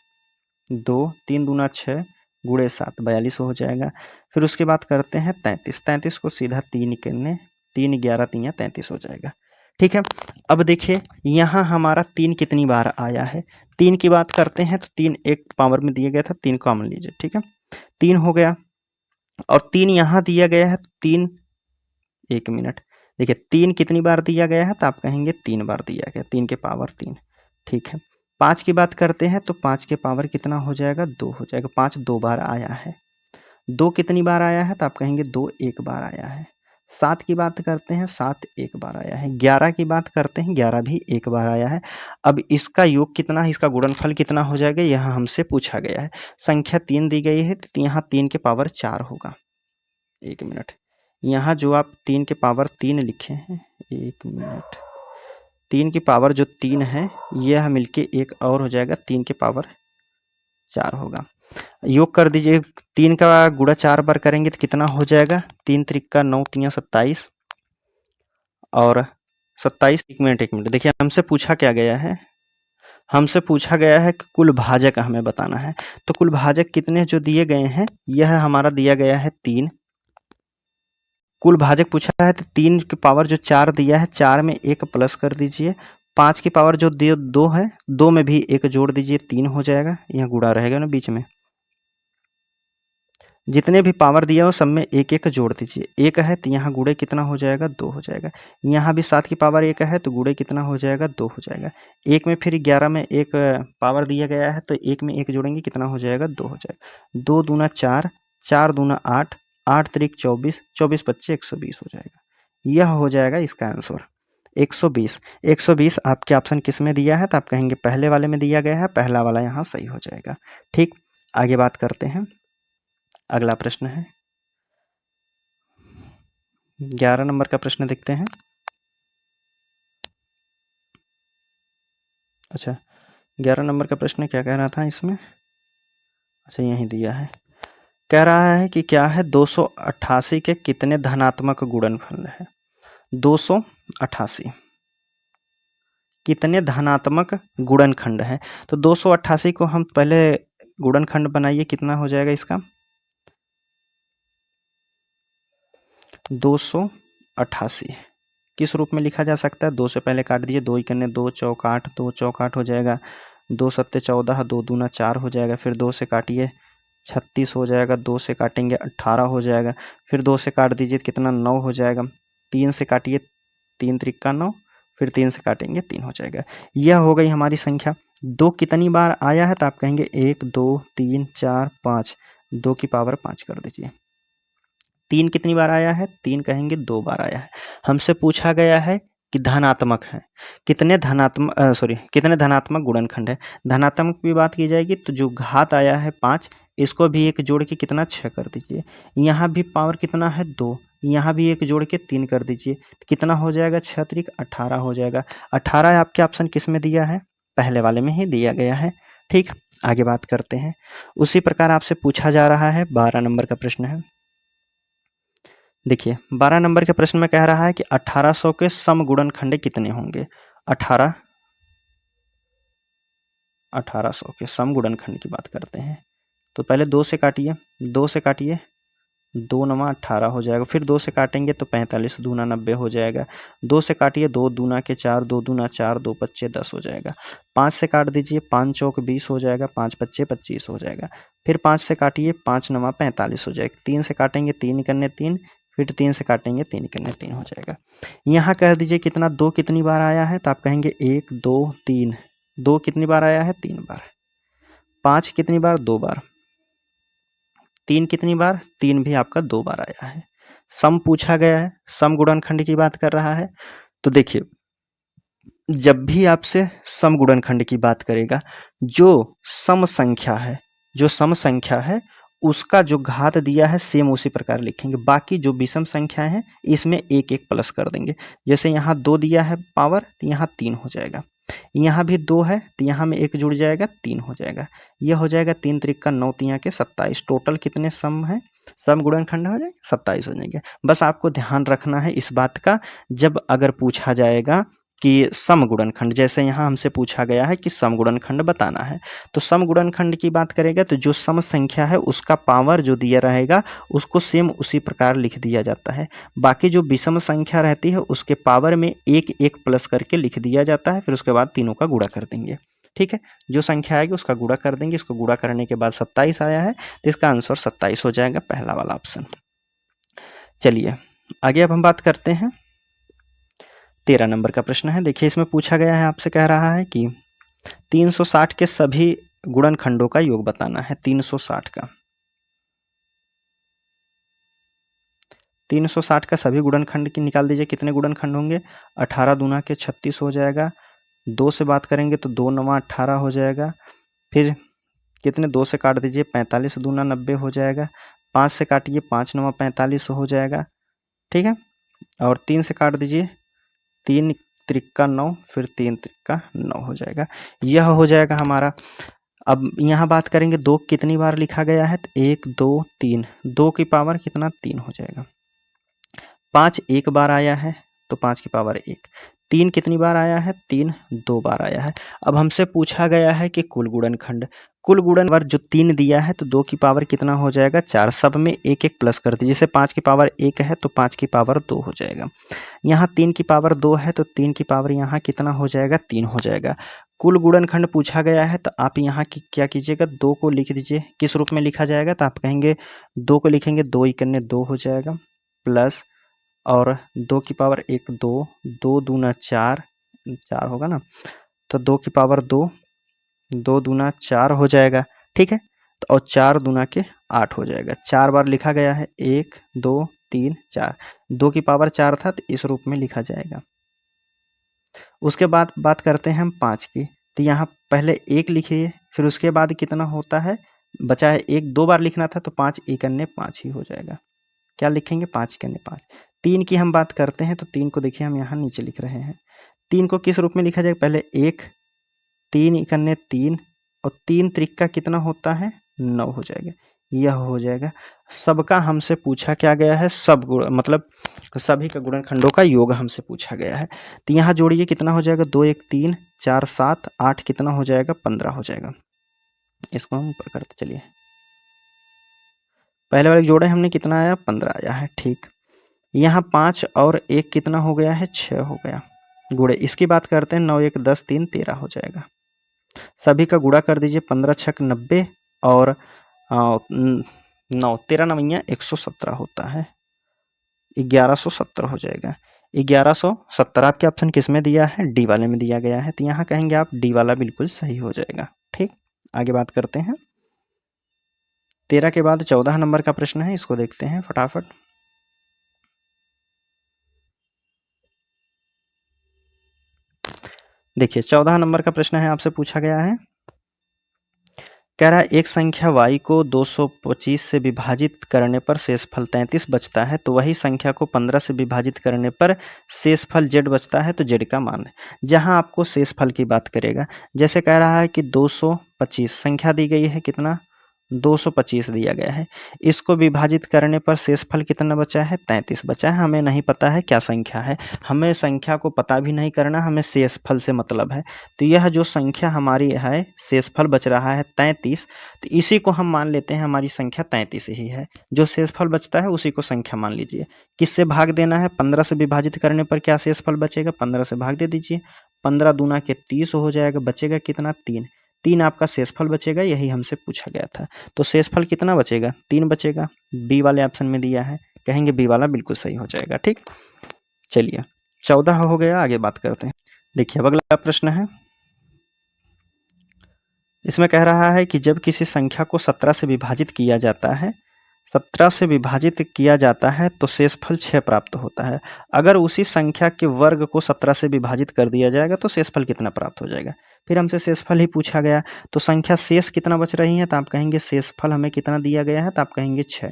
2, 3 दूना 6 गुणे 7, 42 हो जाएगा। फिर उसके बाद करते हैं 33, 33 को सीधा 3 करने, 3 11 3 33 हो जाएगा। ठीक है, अब देखिए यहाँ हमारा 3 कितनी बार आया है, 3 की बात करते हैं तो 3 एक पावर में दिया गया था, 3 कॉमन लीजिए। ठीक है, 3 हो गया, और 3 यहाँ दिया गया है, 3 1 मिनट, देखिए 3 कितनी बार दिया गया है, तो आप कहेंगे 3 बार दिया गया, 3 के पावर 3। ठीक है, 5 की बात करते हैं तो 5 के पावर कितना हो जाएगा, 2 हो जाएगा। 5 2 बार आया है। 2 कितनी बार आया है, तो आप कहेंगे 2 1 बार आया है। 7 की बात करते हैं, 7 1 बार आया है। 11 की बात करते हैं, 11 भी 1 बार आया है। अब इसका योग कितना है, इसका गुणनफल कितना हो जाएगा, यह हमसे पूछा गया है। संख्या 3 दी गई है, तो यहाँ 3 के पावर 4 होगा। 1 मिनट, यहाँ जो आप 3 के पावर 3 लिखे हैं, 1 मिनट, 3 की पावर जो 3 है यह मिलके एक और हो जाएगा, 3 के पावर 4 होगा। योग कर दीजिए, 3 का गुणा 4 बार करेंगे तो कितना हो जाएगा, 3 त्रिका 9 3 27 और 27। 1 मिनट देखिए, हमसे पूछा क्या गया है, हमसे पूछा गया है कि कुल भाजक हमें बताना है। तो कुल भाजक कितने जो दिए गए हैं, यह हमारा दिया गया है 3। कुल भाजक पूछा है तो 3 की पावर जो 4 दिया है, 4 में 1 प्लस कर दीजिए। 5 की पावर जो 2 है, 2 में भी 1 जोड़ दीजिए, 3 हो जाएगा। यहाँ गुणा रहेगा ना बीच में, जितने भी पावर दिया हो सब में 1 1 जोड़ दीजिए। 1 है तो यहाँ गुणे कितना हो जाएगा, 2 हो जाएगा। यहाँ भी 7 की पावर 1 है तो गुणे कितना हो जाएगा, 2 हो जाएगा। 1 में फिर 11 में 1 पावर दिया गया है तो 1 में 1 जोड़ेंगे, कितना हो जाएगा, 2 हो जाएगा। 2 दूना 4, 4 दूना 8, 8 त्रिक 24, 24 25 120 हो जाएगा। यह हो जाएगा इसका आंसर 120। 120 आपके ऑप्शन किस में दिया है, तो आप कहेंगे पहले वाले में दिया गया है, पहला वाला यहाँ सही हो जाएगा। ठीक, आगे बात करते हैं। अगला प्रश्न है 11 नंबर का प्रश्न देखते हैं। अच्छा, 11 नंबर का प्रश्न क्या कह रहा था इसमें, अच्छा यही दिया है। कह रहा है कि क्या है, 288 के कितने धनात्मक गुणनफल है। 288 कितने धनात्मक गुणनखंड है। तो 288 को हम पहले गुणनखंड बनाइए, कितना हो जाएगा इसका, 288 किस रूप में लिखा जा सकता है, 2 से पहले काट दीजिए, 2 इकन्ने 2 चौक 8, 2 चौक 8 हो जाएगा। 2 सत्ते 14, 2 दूना 4 हो जाएगा। फिर 2 से काटिए 36 हो जाएगा। 2 से काटेंगे 18 हो जाएगा। फिर 2 से काट दीजिए कितना, 9 हो जाएगा। 3 से काटिए 3 त्रिका 9, फिर 3 से काटेंगे 3 हो जाएगा। यह हो गई हमारी संख्या। 2 कितनी बार आया है, तो आप कहेंगे 1 2 3 4 5, 2 की पावर 5 कर दीजिए। 3 कितनी बार आया है, 3 कहेंगे 2 बार आया है। हमसे पूछा गया है कि धनात्मक है, कितने धनात्मक गुणनखंड है। धनात्मक की बात की जाएगी तो जो घात आया है 5, इसको भी 1 जोड़ के कितना 6 कर दीजिए। यहाँ भी पावर कितना है, 2, यहाँ भी 1 जोड़ के 3 कर दीजिए, कितना हो जाएगा, 6 त्रिक 18 हो जाएगा। 18 आपके ऑप्शन किस में दिया है, पहले वाले में ही दिया गया है। ठीक, आगे बात करते हैं। उसी प्रकार आपसे पूछा जा रहा है, 12 नंबर का प्रश्न है। देखिए 12 नंबर के प्रश्न में कह रहा है कि 1800 के समगुणनखंड कितने होंगे। 1800 के समगुणनखंड की बात करते हैं तो पहले 2 से काटिए, 2 से काटिए, 2 नमा 18 हो जाएगा। फिर 2 से काटेंगे तो 45 दूना 90 हो जाएगा। 2 से काटिए, 2 दूना के 4, 2 दूना 4, 2 पच्चे 10 हो जाएगा। 5 से काट दीजिए, 5 चौक 20 हो जाएगा। 5 पच्चे 25 हो जाएगा। फिर 5 से काटिए, 5 नमा 45 हो जाएगा। 3 से काटेंगे, 3 करने 3, फिर 3 से काटेंगे, 3 करने 3 हो जाएगा। यहाँ कह दीजिए कितना, 2 कितनी बार आया है, तो आप कहेंगे 1 2 3, 2 कितनी बार आया है, 3 बार। 5 कितनी बार, 2 बार। 3 कितनी बार, 3 भी आपका 2 बार आया है। सम पूछा गया है, सम गुणनखंड की बात कर रहा है। तो देखिए जब भी आपसे सम गुणनखंड की बात करेगा, जो सम संख्या है उसका जो घात दिया है सेम उसी प्रकार लिखेंगे। बाकी जो विषम संख्या है इसमें 1 1 प्लस कर देंगे। जैसे यहाँ 2 दिया है पावर, तो यहाँ 3 हो जाएगा। यहाँ भी 2 है तो यहाँ में 1 जुड़ जाएगा, 3 हो जाएगा। यह हो जाएगा 3 त्रिक 9 3 के 27। टोटल कितने सम है, सम गुणनखंड हो जाएगा 27 हो जाएंगे। बस आपको ध्यान रखना है इस बात का, जब अगर पूछा जाएगा कि सम गुणनखंड, जैसे यहाँ हमसे पूछा गया है कि सम गुणनखंड बताना है, तो सम गुणनखंड की बात करेगा तो जो सम संख्या है उसका पावर जो दिया रहेगा उसको सेम उसी प्रकार लिख दिया जाता है। बाकी जो विषम संख्या रहती है उसके पावर में 1 1 प्लस करके लिख दिया जाता है। फिर उसके बाद तीनों का गुणा कर देंगे। ठीक है, जो संख्या आएगी उसका गुणा कर देंगे। इसको गुणा करने के बाद 27 आया है तो इसका आंसर 27 हो जाएगा, पहला वाला ऑप्शन। चलिए आगे अब हम बात करते हैं 13 नंबर का प्रश्न है। देखिए इसमें पूछा गया है, आपसे कह रहा है कि 360 के सभी गुणनखंडों का योग बताना है। 360 का 360 का सभी गुणनखंड की निकाल दीजिए। कितने गुणनखंड होंगे? 18 दूना के 36 हो जाएगा। 2 से बात करेंगे तो 2 9 18 हो जाएगा। फिर कितने 2 से काट दीजिए, 45 दूना 90 हो जाएगा। 5 से काटिए, 5 9 45 हो जाएगा। ठीक है, और 3 से काट दीजिए, 3 त्रिक्का 9, फिर 3 त्रिक्का 9 हो जाएगा। यह हो जाएगा हमारा। अब यहाँ बात करेंगे 2 कितनी बार लिखा गया है, तो 1 2 3, 2 की पावर कितना 3 हो जाएगा। 5 एक बार आया है तो 5 की पावर 1। 3 कितनी बार आया है, 3 2 बार आया है। अब हमसे पूछा गया है कि कुल गुणनखंड, कुल गुणनखंड जो 3 दिया है तो 2 की पावर कितना हो जाएगा 4, सब में 1 1 प्लस कर दीजिए। जैसे 5 की पावर 1 है तो 5 की पावर 2 हो जाएगा। यहाँ 3 की पावर 2 है तो 3 की पावर यहाँ कितना हो जाएगा 3 हो जाएगा। कुल गुणनखंड पूछा गया है तो आप यहाँ की क्या कीजिएगा, 2 को लिख दीजिए। किस रूप में लिखा जाएगा, तो आप कहेंगे 2 को लिखेंगे 2 इकन्ने 2 हो जाएगा, प्लस और 2 की पावर 1 2, 2 दूना 4, 4 होगा ना, तो 2 की पावर 2, 2 दूना 4 हो जाएगा। ठीक है, तो और 4 दूना के 8 हो जाएगा। 4 बार लिखा गया है, 1 2 3 4, 2 की पावर 4 था तो इस रूप में लिखा जाएगा। उसके बाद बात करते हैं हम 5 की, तो यहाँ पहले 1 लिखिए, फिर उसके बाद कितना होता है, बचा है 1, 2 बार लिखना था तो 5 इकन्ने 5 ही हो जाएगा। क्या लिखेंगे, 5 इकन्ने 5। 3 की हम बात करते हैं तो 3 को देखिए हम यहाँ नीचे लिख रहे हैं। 3 को किस रूप में लिखा जाएगा, पहले 1, 3 इकन्ने 3, और 3 त्रिक्का कितना होता है 9 हो जाएगा। यह हो जाएगा। सबका हमसे पूछा क्या गया है, सब गुण मतलब सभी का गुणनखंडों का योग हमसे पूछा गया है। तो यहाँ जोड़िए, कितना हो जाएगा, 2 1 3 4 7 8, कितना हो जाएगा 15 हो जाएगा। इसको हम ऊपर करते चलिए। पहले वाले जोड़े हमने, कितना आया 15 आया है। ठीक, यहाँ 5 और 1 कितना हो गया है 6 हो गया। गुणे इसकी बात करते हैं, 9 1 10 3 13 हो जाएगा। सभी का गुणा कर दीजिए, 15 6 90 और 9 13 9 117 होता है, 1170 हो जाएगा। 1170 आपके ऑप्शन किस में दिया है, डी वाले में दिया गया है, तो यहाँ कहेंगे आप डी वाला बिल्कुल सही हो जाएगा। ठीक, आगे बात करते हैं। 13 के बाद 14 नंबर का प्रश्न है, इसको देखते हैं फटाफट। देखिए 14 नंबर का प्रश्न है, आपसे पूछा गया है, कह रहा है एक संख्या y को 225 से विभाजित करने पर शेषफल 33 बचता है, तो वही संख्या को 15 से विभाजित करने पर शेषफल z बचता है, तो z का मान है। जहां आपको शेषफल की बात करेगा, जैसे कह रहा है कि 225 संख्या दी गई है, कितना 225 दिया गया है, इसको विभाजित करने पर शेषफल कितना बचा है 33 बचा है। हमें नहीं पता है क्या संख्या है, हमें संख्या को पता भी नहीं करना, हमें शेषफल से मतलब है। तो यह जो संख्या हमारी है, शेषफल बच रहा है 33, तो इसी को हम मान लेते हैं हमारी संख्या 33 ही है। जो शेषफल बचता है उसी को संख्या मान लीजिए। किससे भाग देना है, 15 से विभाजित करने पर क्या शेषफल बचेगा, 15 से भाग दे दीजिए, 15 दूना के 30 हो जाएगा, बचेगा कितना 3, 3 आपका शेषफल बचेगा, यही हमसे पूछा गया था। तो शेषफल कितना बचेगा 3 बचेगा, बी वाले ऑप्शन में दिया है, कहेंगे बी वाला बिल्कुल सही हो जाएगा। ठीक, चलिए 14 हो गया, आगे बात करते हैं। देखिए अब अगला प्रश्न है, इसमें कह रहा है कि जब किसी संख्या को 17 से विभाजित किया जाता है, 17 से विभाजित किया जाता है तो शेषफल 6 प्राप्त होता है। अगर उसी संख्या के वर्ग को 17 से विभाजित कर दिया जाएगा तो शेषफल कितना प्राप्त हो जाएगा। फिर हमसे शेषफल ही पूछा गया, तो संख्या शेष कितना बच रही है, तो आप कहेंगे शेषफल हमें कितना दिया गया है, तो आप कहेंगे 6।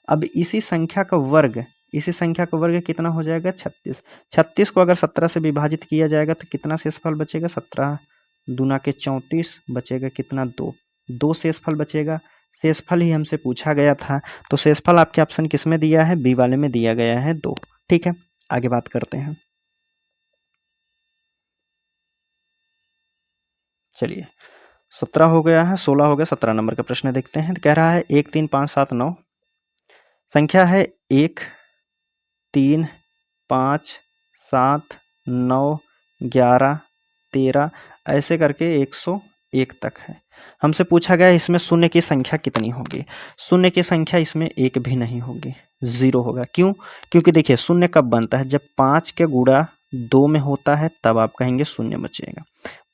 अब इसी संख्या का वर्ग, इसी संख्या का वर्ग कितना हो जाएगा 36। 36 को अगर 17 से विभाजित किया जाएगा तो कितना शेषफल बचेगा, 17 दूना के 34, बचेगा कितना 2, 2 शेषफल बचेगा। शेषफल ही हमसे पूछा गया था, तो शेषफल आपके ऑप्शन किस में दिया है, बी वाले में दिया गया है 2। ठीक है, आगे बात करते हैं। चलिए 17 हो गया है, 16 हो गया, 17 नंबर का प्रश्न देखते हैं। तो कह रहा है 1 3 5 7 9 संख्या है 1 3 5 7 9 11 13 ऐसे करके 101 तक है। हमसे पूछा गया इसमें शून्य की संख्या कितनी होगी। शून्य की संख्या इसमें एक भी नहीं होगी, 0 होगा। क्यों, क्योंकि देखिए शून्य कब बनता है, जब 5 के गुणा 2 में होता है, तब आप कहेंगे शून्य बचेगा।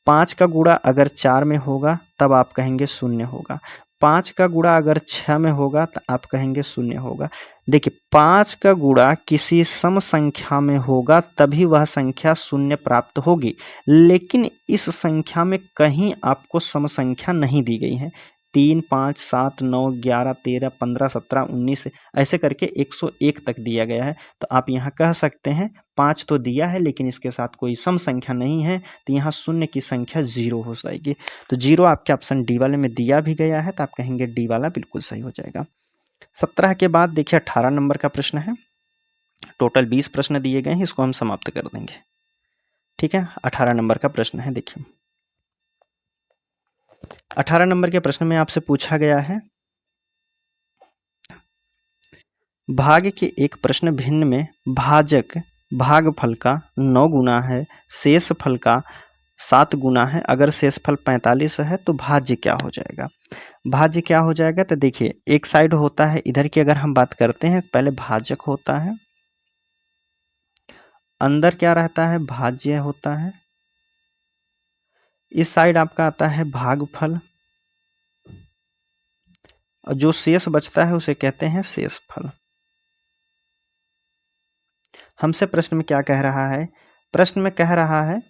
5 का गुणा अगर 4 में होगा तब आप कहेंगे 0 होगा। 5 का गुणा अगर 6 में होगा तो आप कहेंगे 0 होगा। देखिए 5 का गुणा किसी सम संख्या में होगा तभी वह संख्या 0 प्राप्त होगी, लेकिन इस संख्या में कहीं आपको सम संख्या नहीं दी गई है। 3, 5, 7, 9, 11, 13, 15, 17, 19 ऐसे करके 101 तक दिया गया है। तो आप यहाँ कह सकते हैं 5 तो दिया है लेकिन इसके साथ कोई सम संख्या नहीं है, तो यहाँ 0 की संख्या 0 हो जाएगी। तो 0 आपके ऑप्शन डी वाले में दिया भी गया है, तो आप कहेंगे डी वाला बिल्कुल सही हो जाएगा। 17 के बाद देखिए 18 नंबर का प्रश्न है। टोटल 20 प्रश्न दिए गए हैं, इसको हम समाप्त कर देंगे। ठीक है, 18 नंबर का प्रश्न है। देखिए 18 नंबर के प्रश्न में आपसे पूछा गया है, भाग के एक प्रश्न भिन्न में भाजक भागफल का 9 गुना है, शेष फल का 7 गुना है। अगर शेष फल 45 है तो भाज्य क्या हो जाएगा? भाज्य क्या हो जाएगा? तो देखिए एक साइड होता है, इधर की अगर हम बात करते हैं पहले भाजक होता है, अंदर क्या रहता है? भाज्य होता है। इस साइड आपका आता है भागफल, और जो शेष बचता है उसे कहते हैं शेष फल। हमसे प्रश्न में क्या कह रहा है? प्रश्न में कह रहा है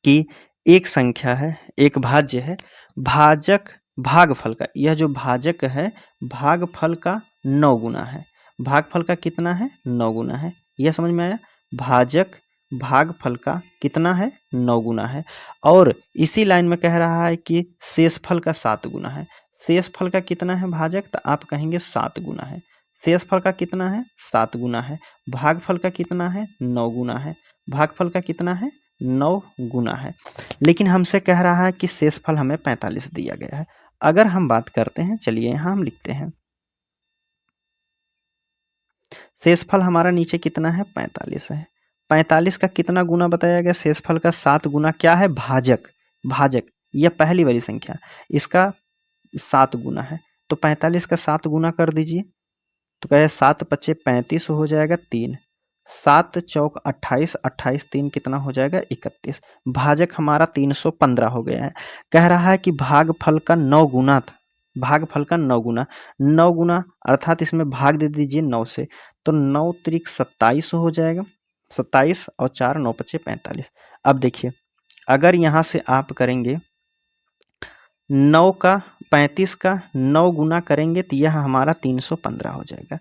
कि एक संख्या है, एक भाज्य है, भाजक भागफल का, यह जो भाजक है भागफल का 9 गुना है। भागफल का कितना है? 9 गुना है। यह समझ में आया? भाजक भागफल का कितना है? 9 गुना है। और इसी लाइन में कह रहा है कि शेषफल का 7 गुना है। शेषफल का कितना है भाजक? तो आप कहेंगे 7 गुना है। शेषफल का कितना है? 7 गुना है। भागफल का कितना है? 9 गुना है। भागफल का कितना है? 9 गुना है। लेकिन हमसे कह रहा है कि शेषफल हमें 45 दिया गया है। अगर हम बात करते हैं, चलिए यहाँ हम लिखते हैं, शेषफल हमारा नीचे कितना है? 45 है। 45 का कितना गुना बताया गया? शेषफल का 7 गुना। क्या है? भाजक। भाजक यह पहली वाली संख्या, इसका 7 गुना है। तो 45 का 7 गुना कर दीजिए, तो कहे 7 पच्चे 35 हो जाएगा 3, 7 चौक 28, 28 3 कितना हो जाएगा? 31। भाजक हमारा 315 हो गया है। कह रहा है कि भागफल का 9 गुना था, भागफल का 9 गुना, 9 गुना अर्थात इसमें भाग दे दीजिए 9 से, तो 9 त्रिक 27 हो जाएगा। 27 और 4 9 पच्चे 45। अब देखिए अगर यहाँ से आप करेंगे 9 का 35 का 9 गुना करेंगे तो यह हमारा 315 हो जाएगा।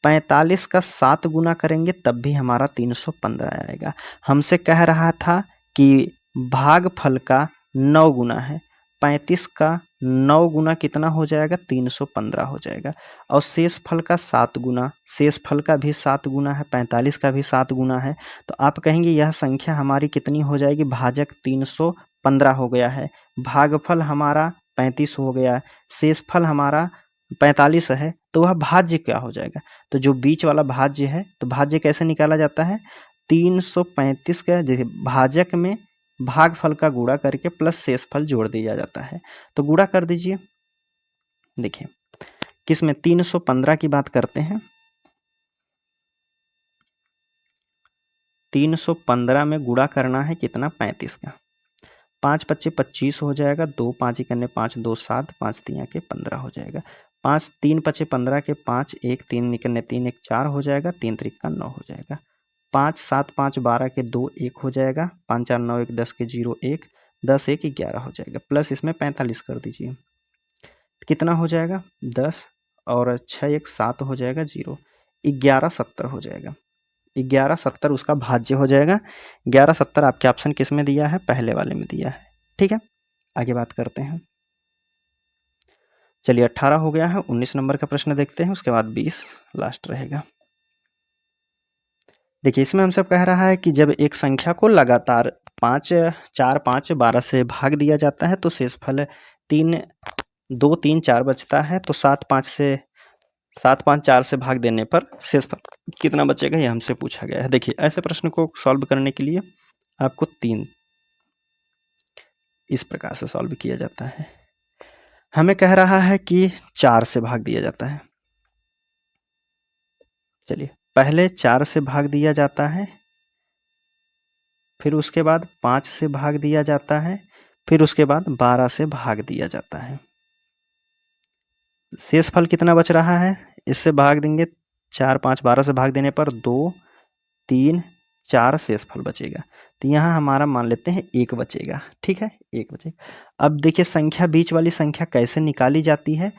45 का 7 गुना करेंगे तब भी हमारा 315 आएगा। हमसे कह रहा था कि भागफल का 9 गुना है, 35 का 9 गुना कितना हो जाएगा? 315 हो जाएगा। और शेषफल का 7 गुना, शेषफल का भी 7 गुना है, 45 का भी 7 गुना है। तो आप कहेंगे यह संख्या हमारी कितनी हो जाएगी? भाजक 315 हो गया है, भागफल हमारा 35 हो गया, शेषफल हमारा 45 है, तो वह भाज्य क्या हो जाएगा? तो जो बीच वाला भाज्य है, तो भाज्य कैसे निकाला जाता है? 335 का जैसे भाजक में भागफल का गुणा करके प्लस शेषफल जोड़ दिया जाता है। तो गुणा कर दीजिए। देखिए किस में? 315 की बात करते हैं। 315 में गुणा करना है कितना? 35 का। 5 पच्चे 25 हो जाएगा, 2 5 इकन्ने 5 2 7, 5 3 के 15 हो जाएगा। 5 3 पच्चे 15 के 5, 1 3 निकलने 3 1 4 हो जाएगा, 3 त्रिक का 9 हो जाएगा। 5 7 5 12 के 2 1 हो जाएगा, 5 4 9 1 10 के 0 1, 10 1 11 हो जाएगा, प्लस इसमें 45 कर दीजिए, कितना हो जाएगा? 10 और 6 1 7 हो जाएगा 0, 11 70 हो जाएगा। 11 70 उसका भाज्य हो जाएगा। 11 70 आपके ऑप्शन किस में दिया है? पहले वाले में दिया है। ठीक है, आगे बात करते हैं। चलिए 18 हो गया है, 19 नंबर का प्रश्न देखते हैं, उसके बाद 20 लास्ट रहेगा। देखिए इसमें हमसे कह रहा है कि जब एक संख्या को लगातार 5 4 5 12 से भाग दिया जाता है तो शेषफल 3 2 3 4 बचता है, तो 7 5 4 से भाग देने पर शेषफल कितना बचेगा, यह हमसे पूछा गया है। देखिए ऐसे प्रश्न को सॉल्व करने के लिए आपको 3 इस प्रकार से सॉल्व किया जाता है। हमें कह रहा है कि 4 से भाग दिया जाता है। चलिए पहले 4 से भाग दिया जाता है, फिर उसके बाद 5 से भाग दिया जाता है, फिर उसके बाद 12 से भाग दिया जाता है। शेषफल कितना बच रहा है, इससे भाग देंगे 4, 5, 12 से भाग देने पर 2, 3, 4 शेषफल बचेगा। तो यहाँ हमारा मान लेते हैं 1 बचेगा। ठीक है, 1 बचेगा। अब देखिए संख्या, बीच वाली संख्या कैसे निकाली जाती है।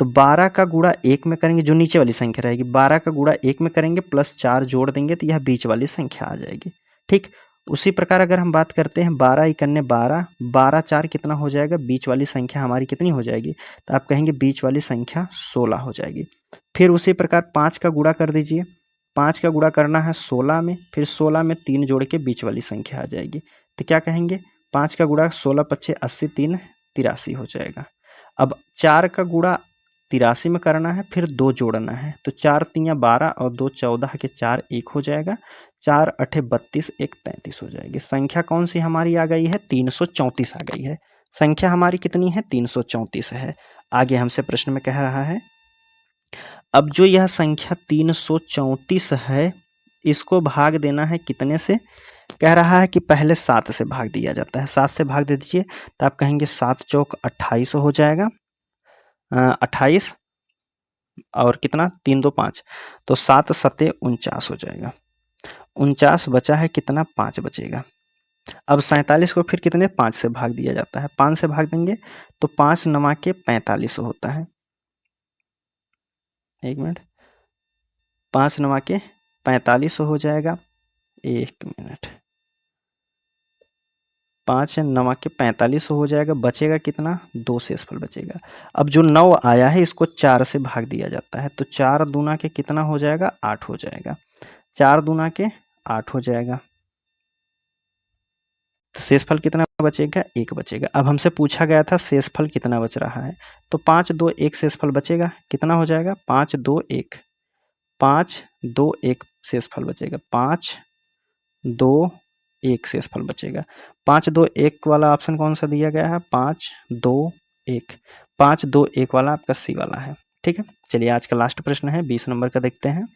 तो 12 का गुणा 1 में करेंगे, जो नीचे वाली संख्या रहेगी 12 का गुणा 1 में करेंगे प्लस 4 जोड़ देंगे तो यह बीच वाली संख्या आ जाएगी। ठीक, उसी प्रकार अगर हम बात करते हैं 12 इकन्ने 12, 12 4 कितना हो जाएगा, बीच वाली संख्या हमारी कितनी हो जाएगी, तो आप कहेंगे बीच वाली संख्या 16 हो जाएगी। फिर उसी प्रकार 5 का गुणा कर दीजिए, 5 का गुणा करना है 16 में, फिर 16 में 3 जोड़ के बीच वाली संख्या आ जाएगी। तो क्या कहेंगे, 5 का गुणा 16 पच्चे 80, 3 83 हो जाएगा। अब 4 का गुणा 83 में करना है, फिर 2 जोड़ना है, तो 4 3 12 और 2 14 के 4 1 हो जाएगा, 4 8 32, 1 33 हो जाएगी। संख्या कौन सी हमारी आ गई है, 334 आ गई है। संख्या हमारी कितनी है, 334 है। आगे हमसे प्रश्न में कह रहा है, अब जो यह संख्या 334 है, इसको भाग देना है कितने से, कह रहा है कि पहले 7 से भाग दिया जाता है। 7 से भाग दे दीजिए, तो आप कहेंगे 7 चौक 28 हो जाएगा, 28 और कितना 3 2 5, तो 7 सते 49 हो जाएगा। 49 बचा है कितना, 5 बचेगा। अब 47 को फिर कितने, 5 से भाग दिया जाता है, 5 से भाग देंगे तो 5 9 के 45 होता है। 1 मिनट, 5 9 के 45 हो जाएगा। 1 मिनट, 5 9 के 45 हो जाएगा। बचेगा कितना, 2 शेषफल बचेगा। अब जो 9 आया है इसको 4 से भाग दिया जाता है, तो 4 दूना के कितना हो जाएगा, 8 हो जाएगा। 4 दूना के 8 हो जाएगा। तो शेषफल कितना बचेगा, 1 बचेगा। अब हमसे पूछा गया था शेषफल कितना बच रहा है, तो 5 2 1 शेषफल बचेगा। कितना हो जाएगा, 5 2 1, 5 2 1 शेषफल बचेगा। 5 2 1 शेषफल बचेगा। 5 2 1 वाला ऑप्शन कौन सा दिया गया है, 5 2 1, 5 2 1 वाला आपका सी वाला है। ठीक है, चलिए आज का लास्ट प्रश्न है 20 नंबर का, देखते हैं।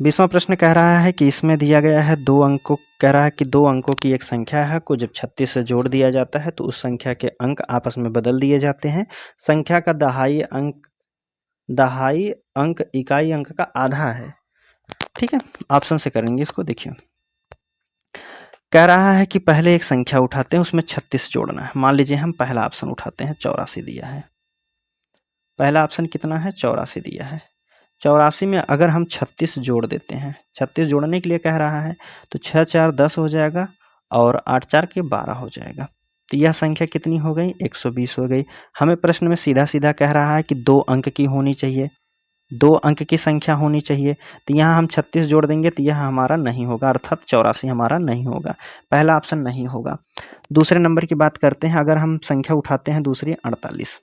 20वां प्रश्न कह रहा है कि इसमें दिया गया है 2 अंकों, कह रहा है कि 2 अंकों की एक संख्या है को जब 36 से जोड़ दिया जाता है तो उस संख्या के अंक आपस में बदल दिए जाते हैं। संख्या का दहाई अंक इकाई अंक का आधा है। ठीक है, ऑप्शन से करेंगे इसको। देखिए कह रहा है कि पहले एक संख्या उठाते हैं, उसमें 36 जोड़ना है। मान लीजिए हम पहला ऑप्शन उठाते हैं, 84 दिया है। पहला ऑप्शन कितना है, 84 दिया है। 84 में अगर हम 36 जोड़ देते हैं, 36 जोड़ने के लिए कह रहा है, तो 6 4 10 हो जाएगा और 8 4 के 12 हो जाएगा। तो यह संख्या कितनी हो गई, 120 हो गई। हमें प्रश्न में सीधा सीधा कह रहा है कि 2 अंक की होनी चाहिए, 2 अंक की संख्या होनी चाहिए। तो यहाँ हम 36 जोड़ देंगे तो यह हमारा नहीं होगा, अर्थात 84 हमारा नहीं होगा। पहला ऑप्शन नहीं होगा। दूसरे नंबर की बात करते हैं, अगर हम संख्या उठाते हैं दूसरी 48,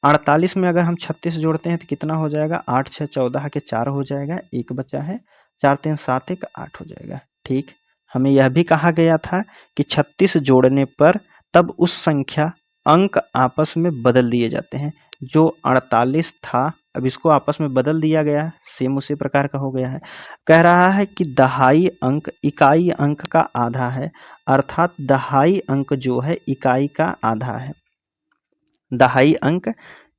48 में अगर हम 36 जोड़ते हैं तो कितना हो जाएगा, 8 6 14 के 4 हो जाएगा, 1 बचा है, 4 3 7 1 8 हो जाएगा। ठीक, हमें यह भी कहा गया था कि 36 जोड़ने पर तब उस संख्या अंक आपस में बदल दिए जाते हैं। जो 48 था अब इसको आपस में बदल दिया गया, सेम उसी प्रकार का हो गया है। कह रहा है कि दहाई अंक इकाई अंक का आधा है, अर्थात दहाई अंक जो है इकाई का आधा है। दहाई अंक,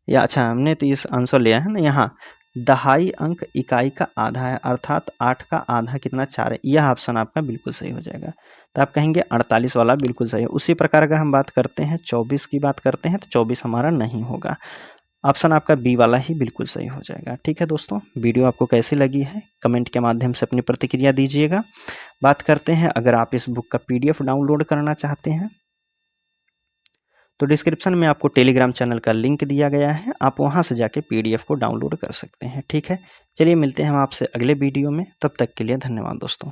या अच्छा हमने तो इस आंसर लिया है ना, यहाँ दहाई अंक इकाई का आधा है, अर्थात 8 का आधा कितना, 4 है। यह ऑप्शन आपका बिल्कुल सही हो जाएगा। तो आप कहेंगे 48 वाला बिल्कुल सही है। उसी प्रकार अगर हम बात करते हैं 24 की बात करते हैं तो 24 हमारा नहीं होगा। ऑप्शन आपका बी वाला ही बिल्कुल सही हो जाएगा। ठीक है दोस्तों, वीडियो आपको कैसी लगी है कमेंट के माध्यम से अपनी प्रतिक्रिया दीजिएगा। बात करते हैं, अगर आप इस बुक का PDF डाउनलोड करना चाहते हैं तो डिस्क्रिप्शन में आपको टेलीग्राम चैनल का लिंक दिया गया है, आप वहां से जाके PDF को डाउनलोड कर सकते हैं। ठीक है, चलिए मिलते हैं हम आपसे अगले वीडियो में, तब तक के लिए धन्यवाद दोस्तों।